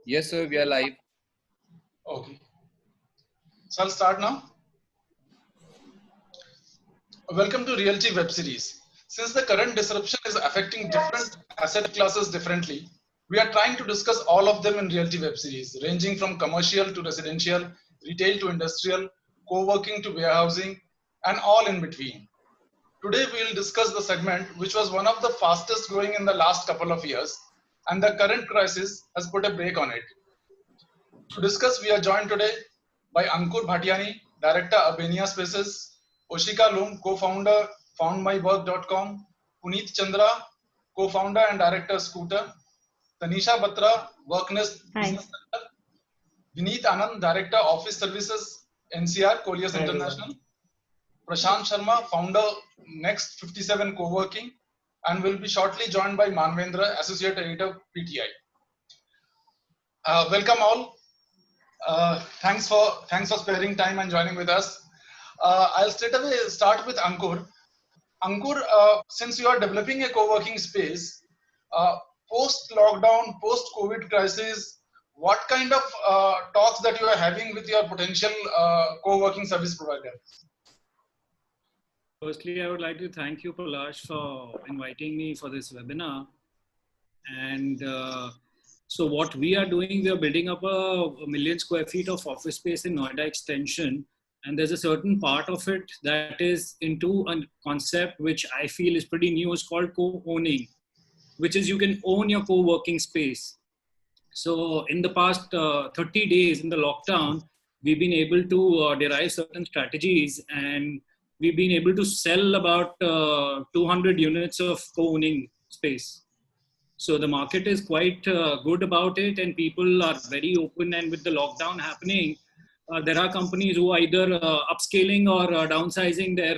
Yes, sir, we are live. Okay. So I'll start now. Welcome to Realty Web Series. Since the current disruption is affecting different asset classes differently, we are trying to discuss all of them in Realty Web Series, ranging from commercial to residential, retail to industrial, co-working to warehousing, and all in between. Today we will discuss the segment which was one of the fastest growing in the last couple of years, and the current crisis has put a break on it. To discuss, we are joined today by Ankur Bhatiani, Director Albania Spaces, Oshika Lum, co-founder foundmywork.com, Puneet Chandra, co-founder and Director Scooter, Tanisha Batra, Worknest Business Center, Vineet Anand, Director Office Services, NCR, Colliers International, Prashant Sharma, founder Next 57 Co-working, and will be shortly joined by Manvendra, Associate Editor, PTI. Welcome all. Thanks for sparing time and joining with us. I'll straight away start with Ankur. Ankur, since you are developing a co-working space, post lockdown, post COVID crisis, what kind of talks that you are having with your potential co-working service provider? Firstly, I would like to thank you, Palash, for inviting me for this webinar. And so what we are doing, we are building up a million square feet of office space in Noida Extension. And there's a certain part of it that is into a concept which I feel is pretty new. It's called co-owning, which is you can own your co-working space. So in the past 30 days in the lockdown, we've been able to derive certain strategies, and we've been able to sell about 200 units of co-owning space. So the market is quite good about it, and people are very open. And with the lockdown happening, there are companies who are either upscaling or downsizing their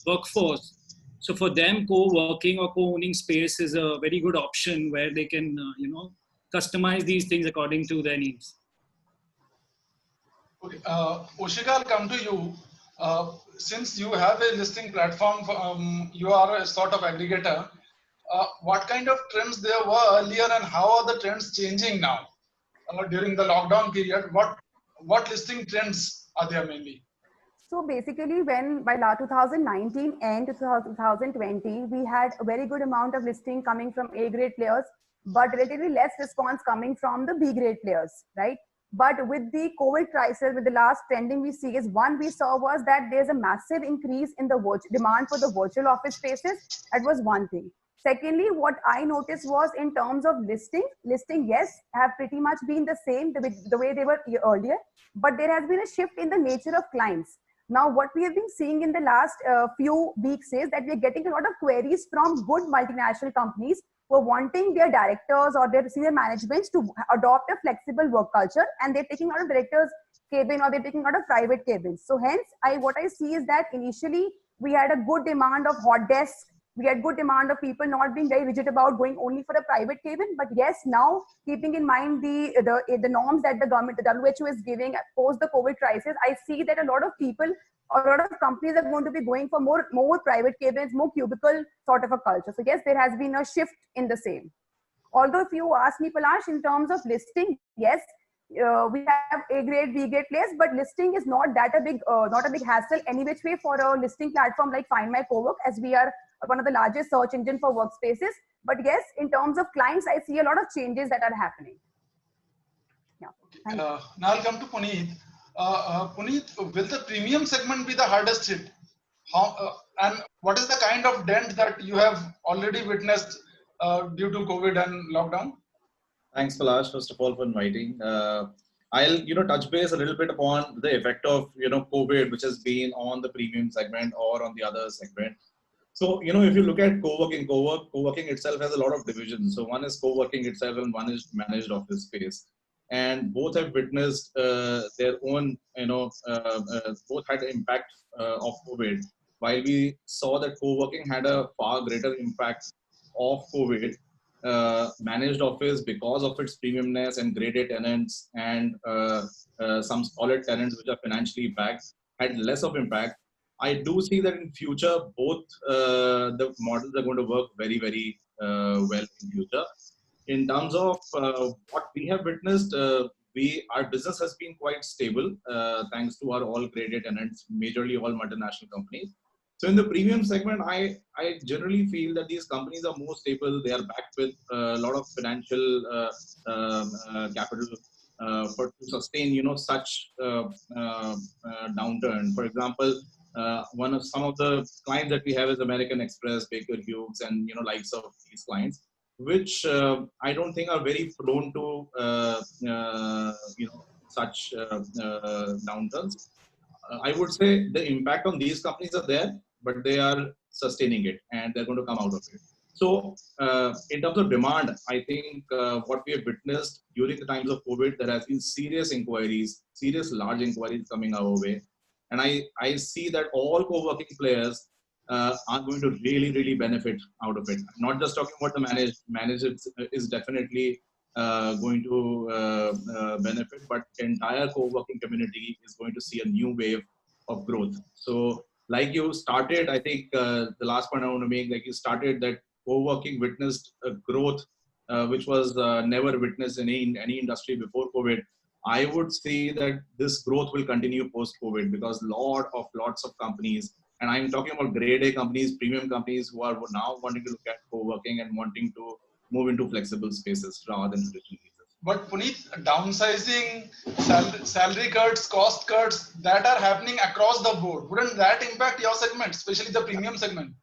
workforce. So for them, co-working or co-owning space is a very good option where they can, customize these things according to their needs. Okay, Oshika, I'll come to you. Since you have a listing platform, you are a sort of aggregator. What kind of trends there were earlier, and how are the trends changing now during the lockdown period? What listing trends are there mainly? So basically, when by 2019 and 2020, we had a very good amount of listing coming from A grade players, but relatively less response coming from the B grade players, right? But with the COVID crisis, with the last trending we see is one we saw was that there's a massive increase in the demand for the virtual office spaces. That was one thing. Secondly, what I noticed was in terms of listing, yes, have pretty much been the same the way they were earlier, but there has been a shift in the nature of clients. Now, what we have been seeing in the last few weeks is that we're getting a lot of queries from good multinational companies who are wanting their directors or their senior managements to adopt a flexible work culture, and they're taking out of directors' cabin or they're taking out of private cabins. So hence, what I see is that initially we had a good demand of hot desks. We had good demand of people not being very rigid about going only for a private cabin. But yes, now keeping in mind the norms that the government, the WHO is giving post the COVID crisis, I see that a lot of people, a lot of companies are going to be going for more private cabins, more cubicle sort of a culture. So yes, there has been a shift in the same. Although if you ask me, Palash, in terms of listing, yes, we have A grade, B grade players, but listing is not a big hassle any which way for a listing platform like Find My Cowork, as we are one of the largest search engine for workspaces. But yes, in terms of clients, I see a lot of changes that are happening. Yeah. Okay. Now I'll come to Puneet. Puneet, will the premium segment be the hardest hit? And what is the kind of dent that you have already witnessed due to COVID and lockdown? Thanks, Palash, first of all, for inviting. I'll touch base a little bit upon the effect of COVID, which has been on the premium segment or on the other segment. So if you look at co-working itself has a lot of divisions. So one is co-working itself, and one is managed office space, and both have witnessed their own both had impact of COVID. While we saw that co-working had a far greater impact of COVID, managed office, because of its premiumness and grade A tenants and some solid tenants which are financially backed, had less of impact. I do see that in future, both the models are going to work very, very well in future. in terms of what we have witnessed, our business has been quite stable thanks to our all graded tenants, majorly all multinational companies. So in the premium segment, I generally feel that these companies are more stable. They are backed with a lot of financial capital for to sustain, such downturn. For example, some of the clients that we have is American Express, Baker Hughes, and likes of these clients, which I don't think are very prone to such downturns. I would say the impact on these companies are there, but they are sustaining it and they're going to come out of it. So, in terms of demand, I think what we have witnessed during the times of COVID, there has been serious inquiries, serious large inquiries coming our way, and I see that all co-working players are going to really, really benefit out of it. Not just talking about the managed is definitely going to benefit, but entire co-working community is going to see a new wave of growth. So, like you started, I think the last point I want to make, like you started that co-working witnessed a growth which was never witnessed in any industry before COVID. I would say that this growth will continue post-COVID because lots of companies, and I'm talking about grade A companies, premium companies who are now wanting to look at co-working and wanting to move into flexible spaces rather than traditional spaces. But Puneet, downsizing, salary cuts, cost cuts that are happening across the board, wouldn't that impact your segment, especially the premium segment?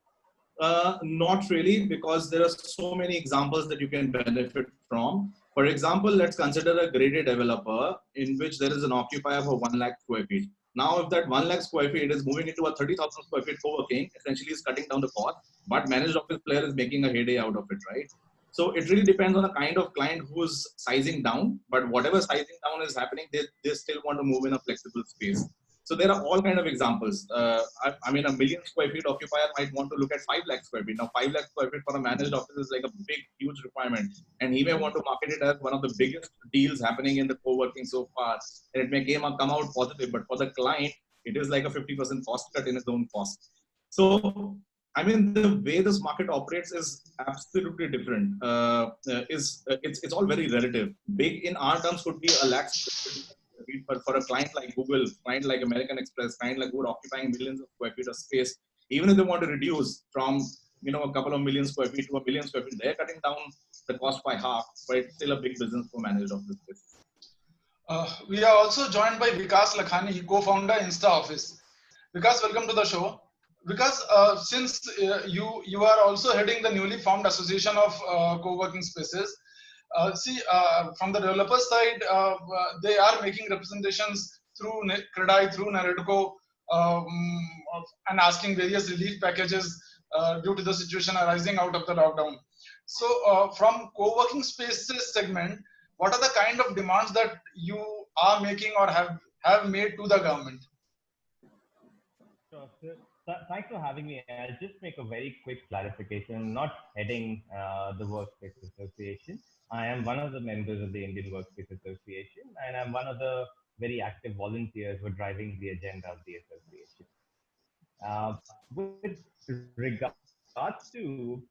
Not really, because there are so many examples that you can benefit from. For example, let's consider a graded developer in which there is an occupier for 1 lakh square feet. Now, if that 1 lakh square feet is moving into a 30,000 square feet co-working, essentially is cutting down the cost, but managed office player is making a heyday out of it, right? So it really depends on the kind of client who's sizing down, but whatever sizing down is happening, they still want to move in a flexible space. So there are all kind of examples. I mean, a 1,000,000 square feet occupier might want to look at 5 lakh square feet. Now, 5 lakh square feet for a managed office is like a big, huge requirement. And he may want to market it as one of the biggest deals happening in the co-working so far. And it may come out positive, but for the client, it is like a 50% cost cut in its own cost. So, I mean, the way this market operates is absolutely different. It's all very relative. Big in our terms could be a lakh square feet, but for a client like Google, client like American Express, client like who are occupying millions of square feet of space, even if they want to reduce from a couple of million square feet to 1 million square feet, they're cutting down the cost by half, but it's still a big business for managed office space. We are also joined by Vikas Lakhani, co-founder Insta Office. Vikas, welcome to the show. Because since you are also heading the newly formed association of co-working spaces, from the developer side, they are making representations through CREDAI, through NAREDCO, and asking various relief packages due to the situation arising out of the lockdown. So from co-working spaces segment, what are the kind of demands that you are making or have made to the government? Sure. Thanks for having me. I'll just make a very quick clarification. I'm not heading the Workspace Association. I am one of the members of the Indian Workspace Association, and I'm one of the very active volunteers who are driving the agenda of the association. With regards to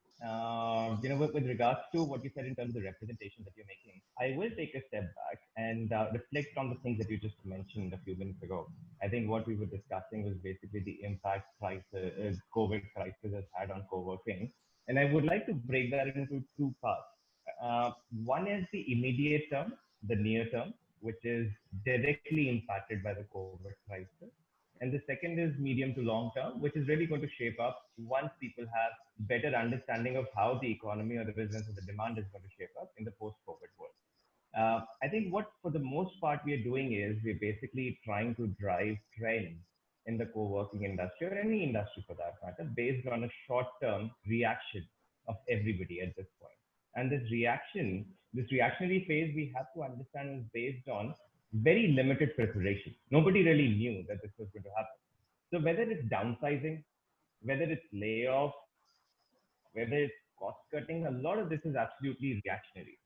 with regards to what you said in terms of the representation that you're making, I will take a step back and reflect on the things that you just mentioned a few minutes ago. I think what we were discussing was basically the impact COVID crisis has had on co-working. And I would like to break that into two parts. One is the immediate term, the near term, which is directly impacted by the COVID crisis. And the second is medium to long term, which is really going to shape up once people have better understanding of how the economy or the business or the demand is going to shape up in the post-COVID world. I think what for the most part we are doing is we're basically trying to drive trends in the co-working industry or any industry for that matter based on a short-term reaction of everybody at this point. And this reactionary phase we have to understand is based on very limited preparation. Nobody really knew that this was going to happen. So whether it's downsizing, whether it's layoff, whether it's cost cutting, a lot of this is absolutely reactionary.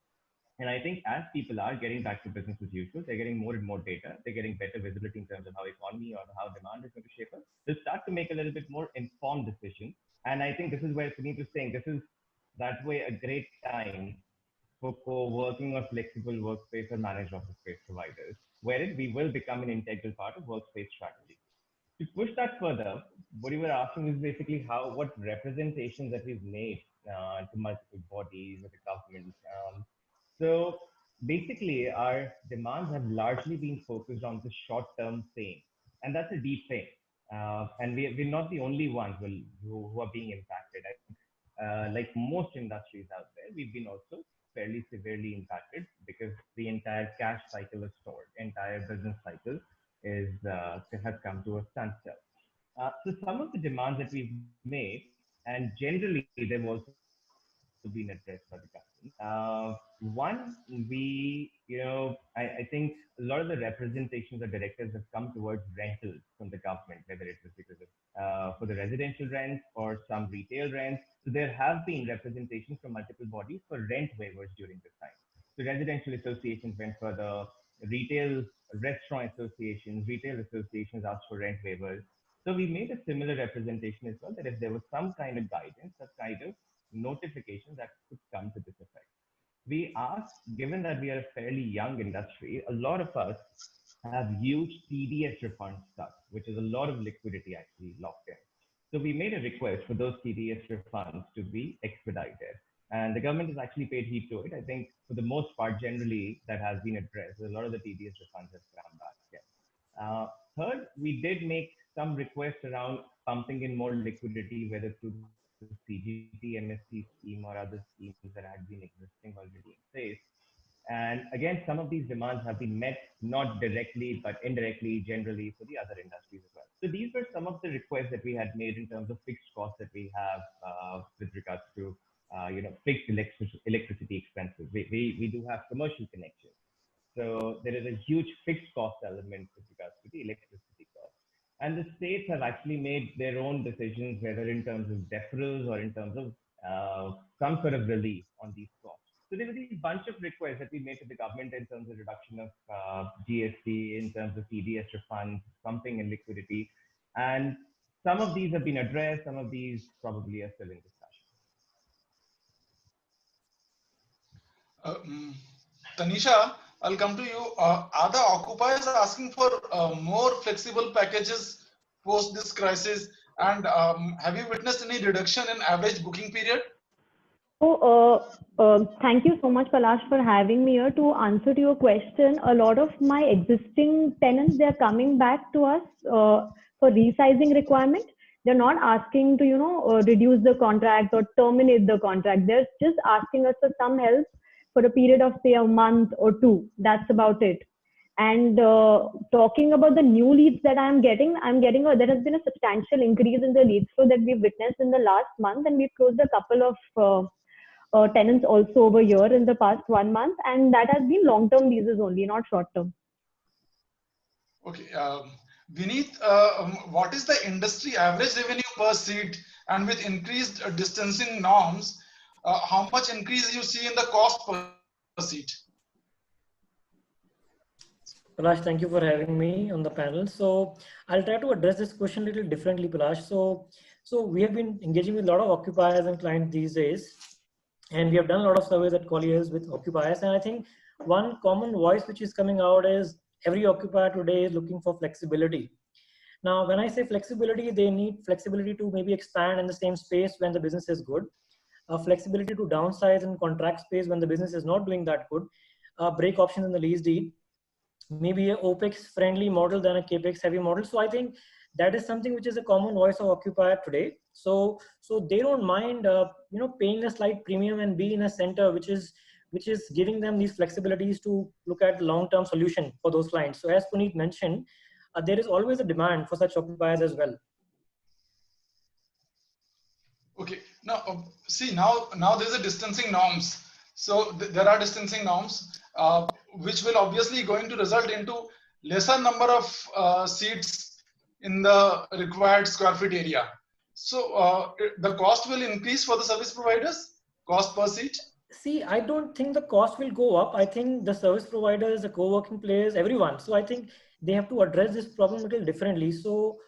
And I think as people are getting back to business as usual, they're getting more and more data, they're getting better visibility in terms of how economy or how demand is going to shape up. They'll start to make a little bit more informed decisions. And I think this is where Puneet is saying this is that way a great time for co-working or flexible workspace or managed office space providers, wherein we will become an integral part of workspace strategy. To push that further, what you were asking is basically what representations that we've made to multiple bodies or the government. So basically, our demands have largely been focused on the short-term pain, and that's a deep pain. And we're not the only ones who are being impacted. Like most industries out there, we've been also fairly severely impacted because the entire cash cycle is stalled, entire business cycle has come to a standstill. So some of the demands that we've made, and generally they've also been addressed by the government. One, I think a lot of the representations or directives have come towards rentals from the government, whether it was because of for the residential rents or some retail rents. So there have been representations from multiple bodies for rent waivers during this time. So residential associations went further, retail restaurant associations, retail associations asked for rent waivers. So we made a similar representation as well, that if there was some kind of guidance, some kind of notification that could come to this effect. We asked, given that we are a fairly young industry, a lot of us have huge TDS refunds stuck, which is a lot of liquidity actually locked in. So we made a request for those TDS refunds to be expedited. And the government has actually paid heed to it. I think for the most part, generally, that has been addressed. A lot of the TDS refunds have come back. Yeah. Third, we did make some requests around pumping in more liquidity, whether through the CGT, MSC scheme or other schemes that had been existing already in place. And again, some of these demands have been met, not directly, but indirectly, generally for the other industries as well. So these were some of the requests that we had made in terms of fixed costs that we have with regards to, fixed electricity expenses. We do have commercial connections. So there is a huge fixed cost element with regards to the electricity cost. And the states have actually made their own decisions, whether in terms of deferrals or in terms of some sort of relief on these costs. So there were these bunch of requests that we made to the government in terms of reduction of GST, in terms of TDS refunds, pumping in liquidity. And some of these have been addressed, some of these probably are still in discussion. Tanisha, I'll come to you. Are the occupiers asking for more flexible packages post this crisis? And have you witnessed any reduction in average booking period? Thank you so much, Palash, for having me here. To answer to your question, a lot of my existing tenants, they are coming back to us for resizing requirement. They're not asking to, reduce the contract or terminate the contract. They're just asking us for some help for a period of, say, a month or two. That's about it. And talking about the new leads that there has been a substantial increase in the leads flow that we've witnessed in the last month, and we've closed a couple of tenants also over here in the past 1 month, and that has been long-term leases only, not short-term. Okay, Vineet, what is the industry average revenue per seat, and with increased distancing norms, how much increase you see in the cost per seat? Palash, thank you for having me on the panel. So I'll try to address this question a little differently, Palash. So we have been engaging with a lot of occupiers and clients these days, and we have done a lot of surveys at Colliers with occupiers. And I think one common voice which is coming out is every occupier today is looking for flexibility. Now, when I say flexibility, they need flexibility to maybe expand in the same space when the business is good, flexibility to downsize and contract space when the business is not doing that good, break options in the lease deed, maybe a OPEX friendly model than a CAPEX heavy model. So I think that is something which is a common voice of occupier today. So they don't mind, paying a slight premium and be in a center which is giving them these flexibilities to look at the long-term solution for those clients. So as Puneet mentioned, there is always a demand for such occupiers as well. Okay, now see, now there's a distancing norms. So there are distancing norms, which will obviously going to result into lesser number of seats in the required square feet area. So the cost will increase for the service providers, cost per seat? See, I don't think the cost will go up. I think the service providers, the co-working players, everyone. So I think they have to address this problem a little differently. So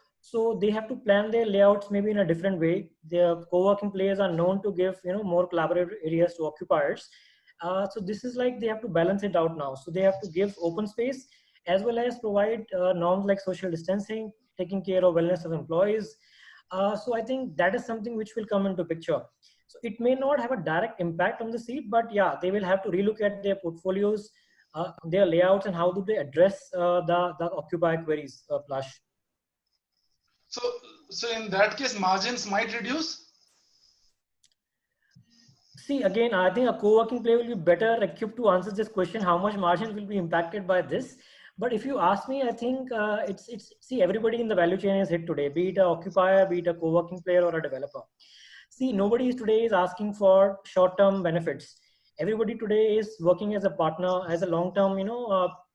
they have to plan their layouts maybe in a different way. The co-working players are known to give more collaborative areas to occupiers, So this is like they have to balance it out now. So they have to give open space as well as provide norms like social distancing, taking care of wellness of employees. So I think that is something which will come into picture. So it may not have a direct impact on the seat, but yeah, they will have to relook at their portfolios, their layouts, and how do they address the occupier queries, Plush. So, so in that case, margins might reduce. See, again, I think a co-working player will be better equipped to answer this question, how much margin will be impacted by this. But if you ask me, I think see, everybody in the value chain is hit today, be it a occupier, be it a co-working player or a developer. See, nobody today is asking for short-term benefits. Everybody today is working as a partner, as a long-term,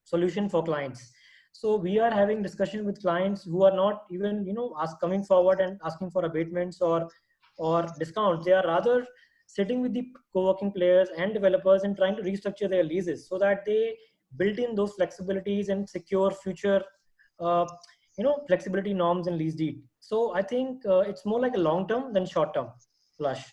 solution for clients. So we are having discussion with clients who are not even, coming forward and asking for abatements or discounts. They are rather sitting with the co-working players and developers and trying to restructure their leases so that they build in those flexibilities and secure future, flexibility norms and lease deed. So I think it's more like a long-term than short-term. Plush.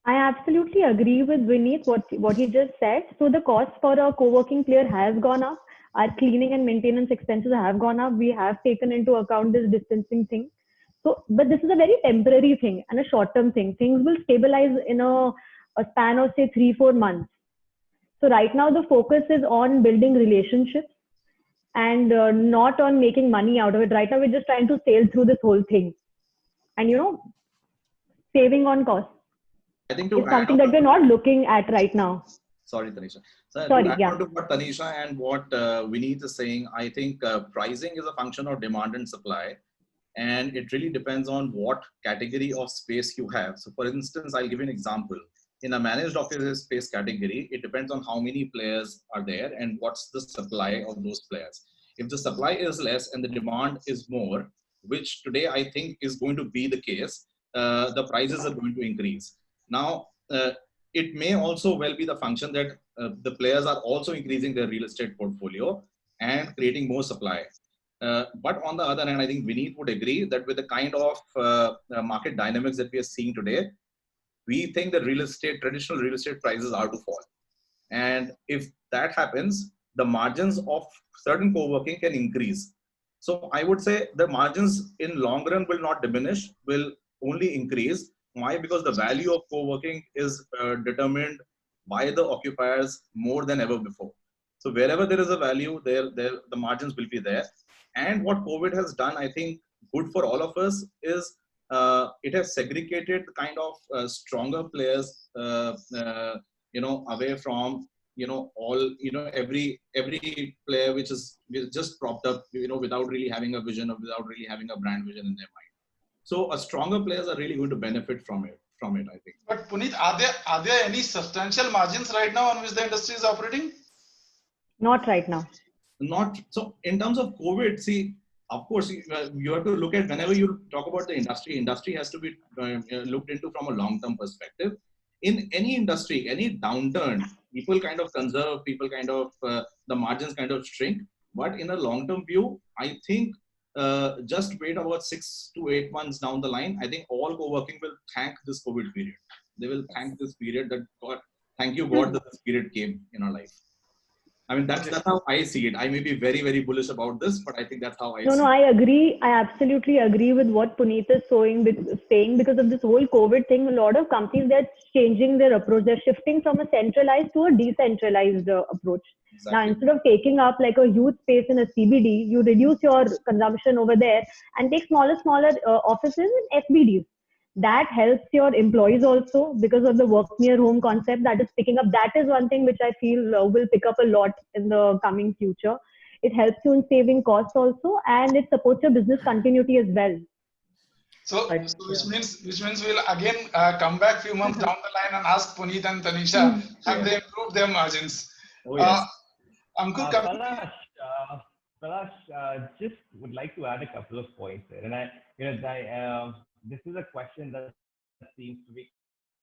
I absolutely agree with Vineet what he just said. So the cost for a co-working player has gone up. Our cleaning and maintenance expenses have gone up. We have taken into account this distancing thing. So, but this is a very temporary thing and a short-term thing. Things will stabilize in a span of say 3-4 months. So right now the focus is on building relationships and not on making money out of it. Right now we're just trying to sail through this whole thing, and saving on costs. I think to It's add something on that we're not looking at right now. Sorry, Tanisha. So Sorry, to add yeah. on to what Tanisha and what Vineet is saying, I think pricing is a function of demand and supply, and it really depends on what category of space you have. So for instance, I'll give you an example. In a managed office space category, it depends on how many players are there and what's the supply of those players. If the supply is less and the demand is more, which today I think is going to be the case, the prices are going to increase. Now, it may also well be the function that the players are also increasing their real estate portfolio and creating more supply. But on the other hand, I think Vineet would agree that with the kind of market dynamics that we are seeing today, we think that traditional real estate prices are to fall. And if that happens, the margins of certain co-working can increase. So I would say the margins in long run will not diminish, will only increase. Why? Because the value of co-working is determined by the occupiers more than ever before. So wherever there is a value, the margins will be there. And what COVID has done, I think, good for all of us is it has segregated kind of stronger players, away from every player which is just propped up, without really having a vision or without really having a brand vision in their mind. So a stronger players are really going to benefit from it, I think. But Puneet, are there any substantial margins right now on which the industry is operating? Not right now. Not so. In terms of COVID, see, of course, you have to look at whenever you talk about the industry. Industry has to be looked into from a long-term perspective. In any industry, any downturn, people kind of conserve, people kind of the margins kind of shrink. But in a long-term view, I think just wait about 6 to 8 months down the line. I think all co-working will thank this COVID period. They will thank this period that God, thank you God that this period came in our life. I mean, that's how I see it. I may be very, very bullish about this, but I think that's how I see it. No, I agree. I absolutely agree with what Puneet is saying because of this whole COVID thing. A lot of companies, they're changing their approach. They're shifting from a centralized to a decentralized approach. Exactly. Now, instead of taking up like a huge space in a CBD, you reduce your consumption over there and take smaller offices in FBDs. That helps your employees also because of the work near home concept that is picking up. That is one thing which I feel will pick up a lot in the coming future. It helps you in saving costs also, and it supports your business continuity as well. So which means we'll again come back few months down the line and ask Puneet and Tanisha, have they improved their margins? Oh, yes. Ankur, Palash, just would like to add a couple of points there. And this is a question that seems to be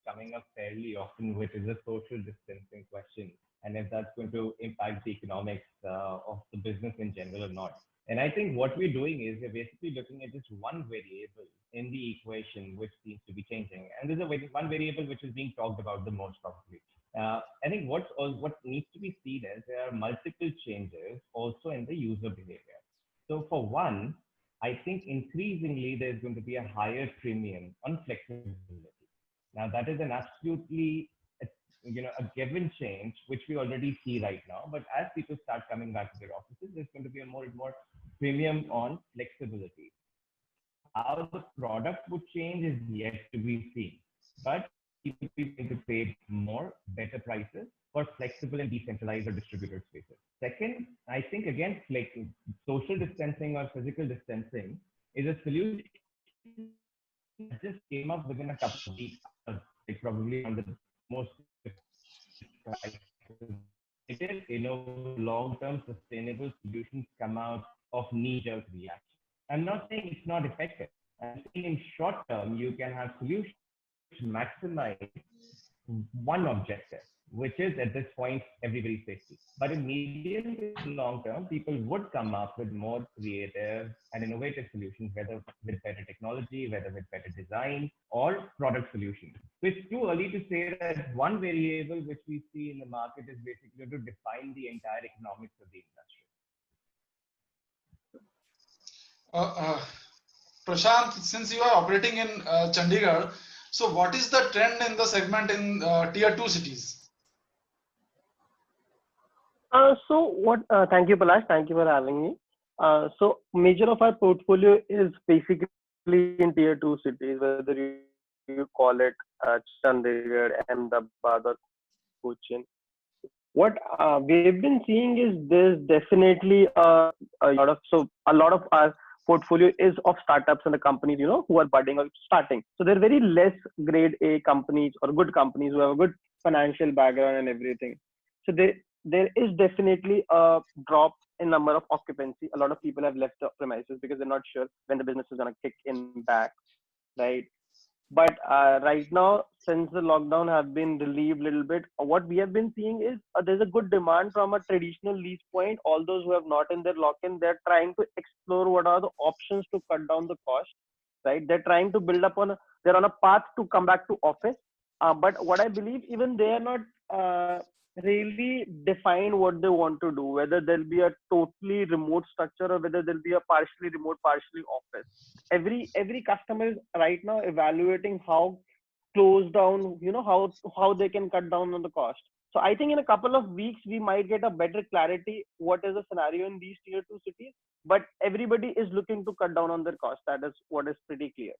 coming up fairly often, which is a social distancing question, and if that's going to impact the economics of the business in general or not. And I think what we're doing is we're basically looking at just one variable in the equation which seems to be changing. And there's one variable which is being talked about the most probably, I think what needs to be seen is there are multiple changes also in the user behavior. So for one, I think increasingly there's going to be a higher premium on flexibility. Now that is an absolutely a given change which we already see right now. But as people start coming back to their offices, there's going to be a more and more premium on flexibility. How the product would change is yet to be seen. But people will be going to pay more, better prices for flexible and decentralized or distributed spaces. Second, I think again, like social distancing or physical distancing is a solution that just came up within a couple of weeks, like probably on the most it is long-term sustainable solutions come out of knee-jerk reaction. I'm not saying it's not effective. I'm saying in short term, you can have solutions which maximize one objective, which is at this point, everybody's safety. But in medium to long term, people would come up with more creative and innovative solutions, whether with better technology, whether with better design or product solutions. So it's too early to say that one variable which we see in the market is basically to define the entire economics of the industry. Prashant, since you are operating in Chandigarh, so what is the trend in the segment in tier 2 cities? Thank you, Palash. Thank you for having me. So major of our portfolio is basically in tier 2 cities, whether you call it Chandigarh, Ahmedabad, or Cochin. What we've been seeing is there's definitely a lot of our portfolio is of startups and the companies, who are budding or starting. So they're very less grade A companies or good companies who have a good financial background and everything. So there is definitely a drop in number of occupancy. A lot of people have left the premises because they're not sure when the business is going to kick in back, right? But right now, since the lockdown has been relieved a little bit, what we have been seeing is there's a good demand from a traditional lease point. All those who have not in their lock-in, they're trying to explore what are the options to cut down the cost, right? They're trying to build up they're on a path to come back to office. But what I believe, even they are not really define what they want to do, whether there'll be a totally remote structure or whether there'll be a partially remote, partially office. Every customer is right now evaluating how close down, how they can cut down on the cost. So I think in a couple of weeks we might get a better clarity what is the scenario in these tier 2 cities. But everybody is looking to cut down on their cost. That is what is pretty clear.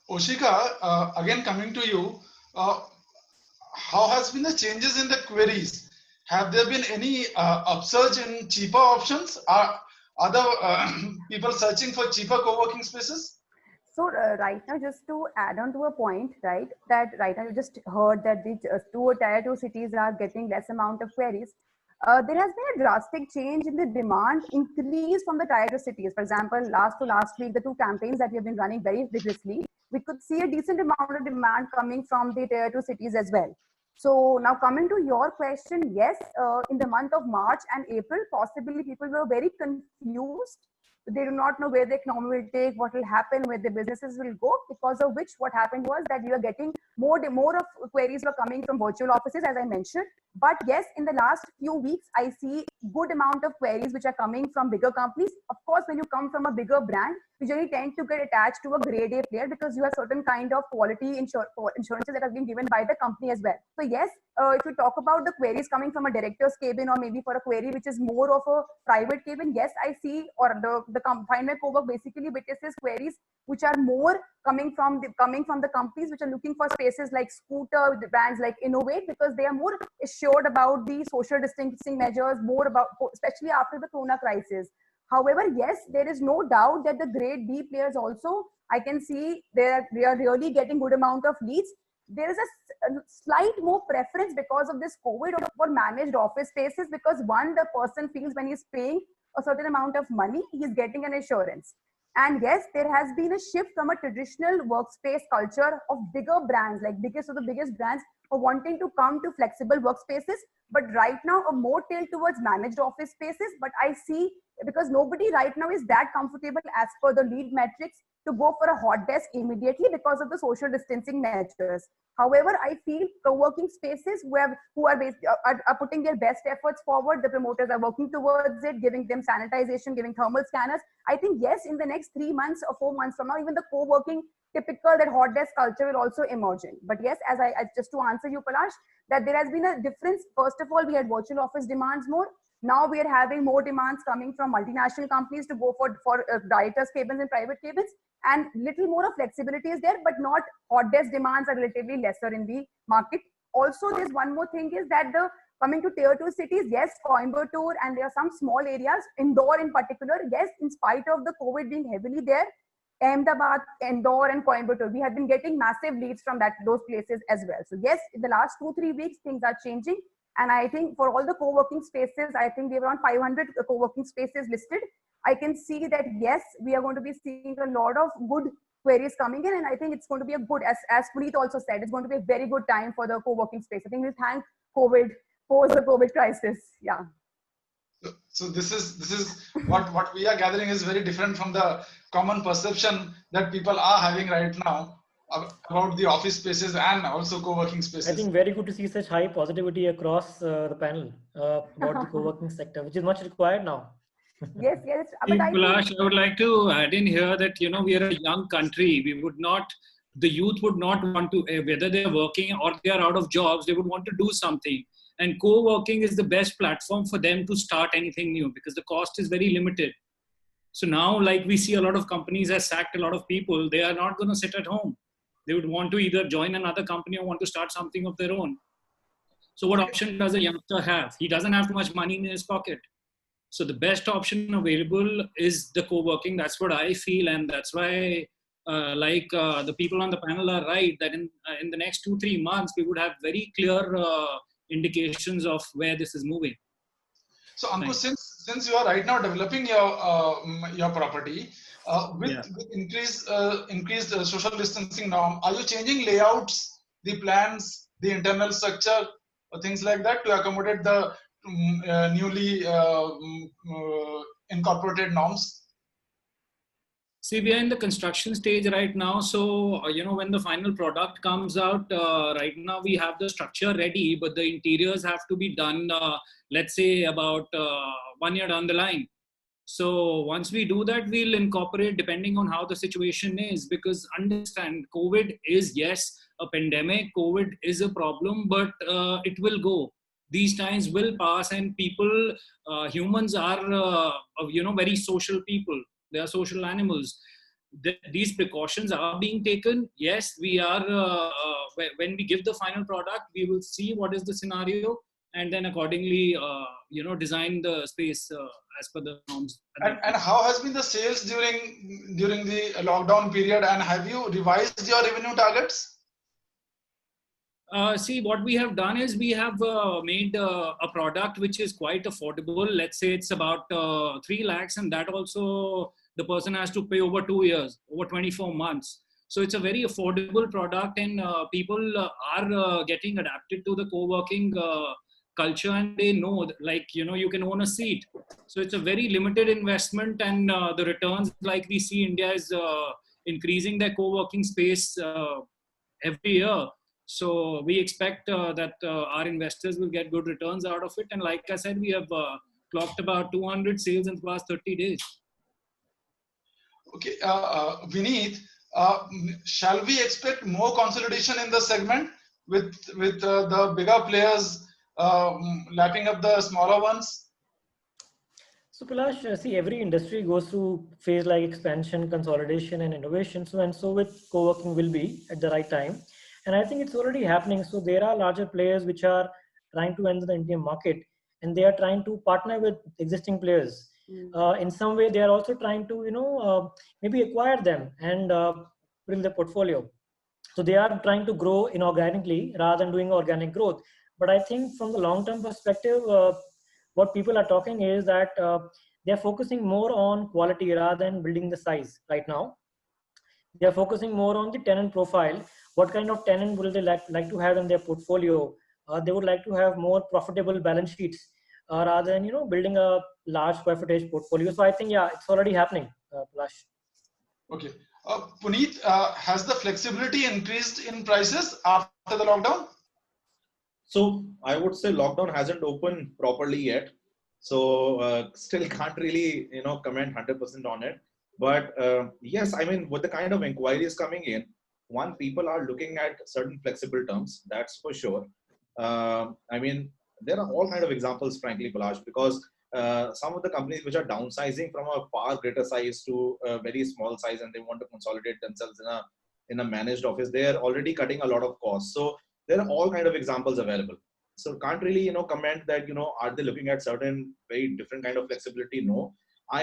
Oshika, again coming to you, how has been the changes in the queries? Have there been any upsurge in cheaper options? Are other people searching for cheaper co-working spaces? So right now, just to add on to a point, right, that right now you just heard that the tier 2 cities are getting less amount of queries. There has been a drastic change in the demand increase from the tier 2 cities. For example, last week, the 2 campaigns that we have been running very vigorously, we could see a decent amount of demand coming from the tier 2 cities as well. So now coming to your question, yes, in the month of March and April, possibly people were very confused. They do not know where the economy will take, what will happen, where the businesses will go, because of which what happened was that we were getting more of queries were coming from virtual offices, as I mentioned. But yes, in the last few weeks, I see good amount of queries which are coming from bigger companies. Of course, when you come from a bigger brand, you generally tend to get attached to a grade A player because you have certain kind of quality insurances that have been given by the company as well. So yes, if you talk about the queries coming from a director's cabin or maybe for a query which is more of a private cabin, yes, I see, or the Find My Cowork basically witnesses queries which are more coming from the companies which are looking for spaces like Scooter, the brands like Innovate, because they are more assured about the social distancing measures, more about, especially after the Corona crisis. However, yes, there is no doubt that the grade B players also, I can see we are really getting good amount of leads. There is a slight more preference because of this COVID for managed office spaces, because one, the person feels when he's paying a certain amount of money, he's getting an assurance. And yes, there has been a shift from a traditional workspace culture of bigger brands, like biggest of the biggest brands for wanting to come to flexible workspaces. But right now, a more tilt towards managed office spaces. But I see, because nobody right now is that comfortable as per the lead metrics to go for a hot desk immediately because of the social distancing measures. However, I feel co-working spaces who are putting their best efforts forward. The promoters are working towards it, giving them sanitization, giving thermal scanners. I think, yes, in the next 3 months or 4 months from now, even the co-working typical that hot desk culture will also emerge in. But yes, as I just to answer you, Palash, that there has been a difference. First of all, we had virtual office demands more. Now we are having more demands coming from multinational companies to go for directors' cabins and private cabins, and little more of flexibility is there, but not hot desk demands are relatively lesser in the market. Also, there's one more thing is that coming to tier 2 cities, yes, Coimbatore, and there are some small areas, Indore in particular, yes, in spite of the COVID being heavily there, Ahmedabad, Indore, and Coimbatore, we have been getting massive leads from those places as well. So yes, in the last 2-3 weeks, things are changing. And I think for all the co-working spaces, I think we have around 500 co-working spaces listed. I can see that, yes, we are going to be seeing a lot of good queries coming in. And I think it's going to be a good, as Puneet also said, it's going to be a very good time for the co-working space. I think we'll thank COVID, post the COVID crisis. Yeah. So this is what we are gathering is very different from the common perception that people are having right now about the office spaces and also co-working spaces. I think very good to see such high positivity across the panel about the co-working sector, which is much required now. Yes. But Palash, I would like to add in here that, we are a young country. The youth would not want to, whether they're working or they are out of jobs, they would want to do something. And co-working is the best platform for them to start anything new because the cost is very limited. So now, like we see a lot of companies have sacked a lot of people, they are not going to sit at home. They would want to either join another company or want to start something of their own. So what option does a youngster have? He doesn't have too much money in his pocket. So the best option available is the co-working. That's what I feel. And that's why, the people on the panel are right, that in the next 2-3 months, we would have very clear indications of where this is moving. So Ankush, since you are right now developing your property, with increased social distancing norm, are you changing layouts, the plans, the internal structure, or things like that to accommodate the newly incorporated norms? See, we are in the construction stage right now. So, when the final product comes out, right now we have the structure ready, but the interiors have to be done, let's say about 1 year down the line. So once we do that, we'll incorporate depending on how the situation is, because understand COVID is, yes, a pandemic. COVID is a problem, but it will go. These times will pass, and people, humans are, very social people. They are social animals. These precautions are being taken. Yes, we are, when we give the final product, we will see what is the scenario and then accordingly, design the space as per the norms. And how has been the sales during the lockdown period, and have you revised your revenue targets? See, what we have done is we have made a product which is quite affordable. Let's say it's about 3 lakhs, and that also the person has to pay over 2 years, over 24 months. So it's a very affordable product, and people are getting adapted to the co-working culture, and they know, you can own a seat. So it's a very limited investment, and the returns, like we see India is increasing their co-working space every year. So we expect that our investors will get good returns out of it. And like I said, we have clocked about 200 sales in the past 30 days. Okay, Vineet, shall we expect more consolidation in the segment with the bigger players lapping up the smaller ones? So Palash, see, every industry goes through phase like expansion, consolidation, and innovation. So with co-working will be at the right time. And I think it's already happening. So there are larger players which are trying to enter the Indian market, and they are trying to partner with existing players. In some way, they are also trying to, maybe acquire them and build the portfolio. So they are trying to grow inorganically rather than doing organic growth. But I think from the long-term perspective, what people are talking is that they're focusing more on quality rather than building the size right now. they are focusing more on the tenant profile. What kind of tenant will they like to have in their portfolio? They would like to have more profitable balance sheets rather than building a large square footage portfolio. So I think it's already happening, Palash. Okay. Puneet, has the flexibility increased in prices after the lockdown? So I would say lockdown hasn't opened properly yet. So still can't really, comment 100% on it. But yes, I mean, with the kind of inquiries coming in, one, people are looking at certain flexible terms, that's for sure. I mean, there are all kind of examples, frankly, Palash, because some of the companies which are downsizing from a far greater size to a very small size and they want to consolidate themselves in a managed office, they are already cutting a lot of costs. So there are all kind of examples available. So can't really, comment that, are they looking at certain very different kind of flexibility? No.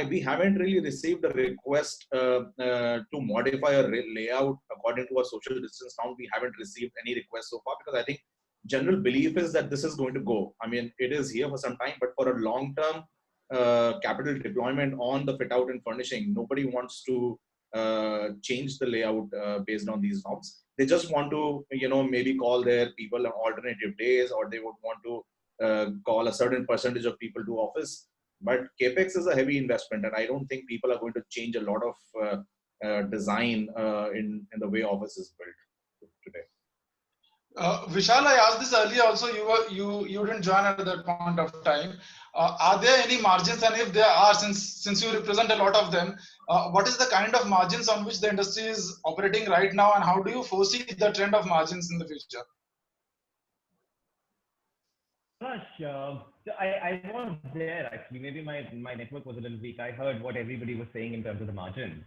We haven't really received a request to modify a layout according to a social distance count. We haven't received any requests so far because I think general belief is that this is going to go. I mean, it is here for some time, but for a long-term capital deployment on the fit out and furnishing, nobody wants to change the layout based on these norms. They just want to, maybe call their people on alternative days, or they would want to call a certain percentage of people to office. But capex is a heavy investment, and I don't think people are going to change a lot of design in the way office is built today. Vishal, I asked this earlier also. You didn't join at that point of time. Are there any margins, and if there are, since you represent a lot of them, what is the kind of margins on which the industry is operating right now, and how do you foresee the trend of margins in the future? Gosh, I was there actually. Maybe my network was a little weak. I heard what everybody was saying in terms of the margins.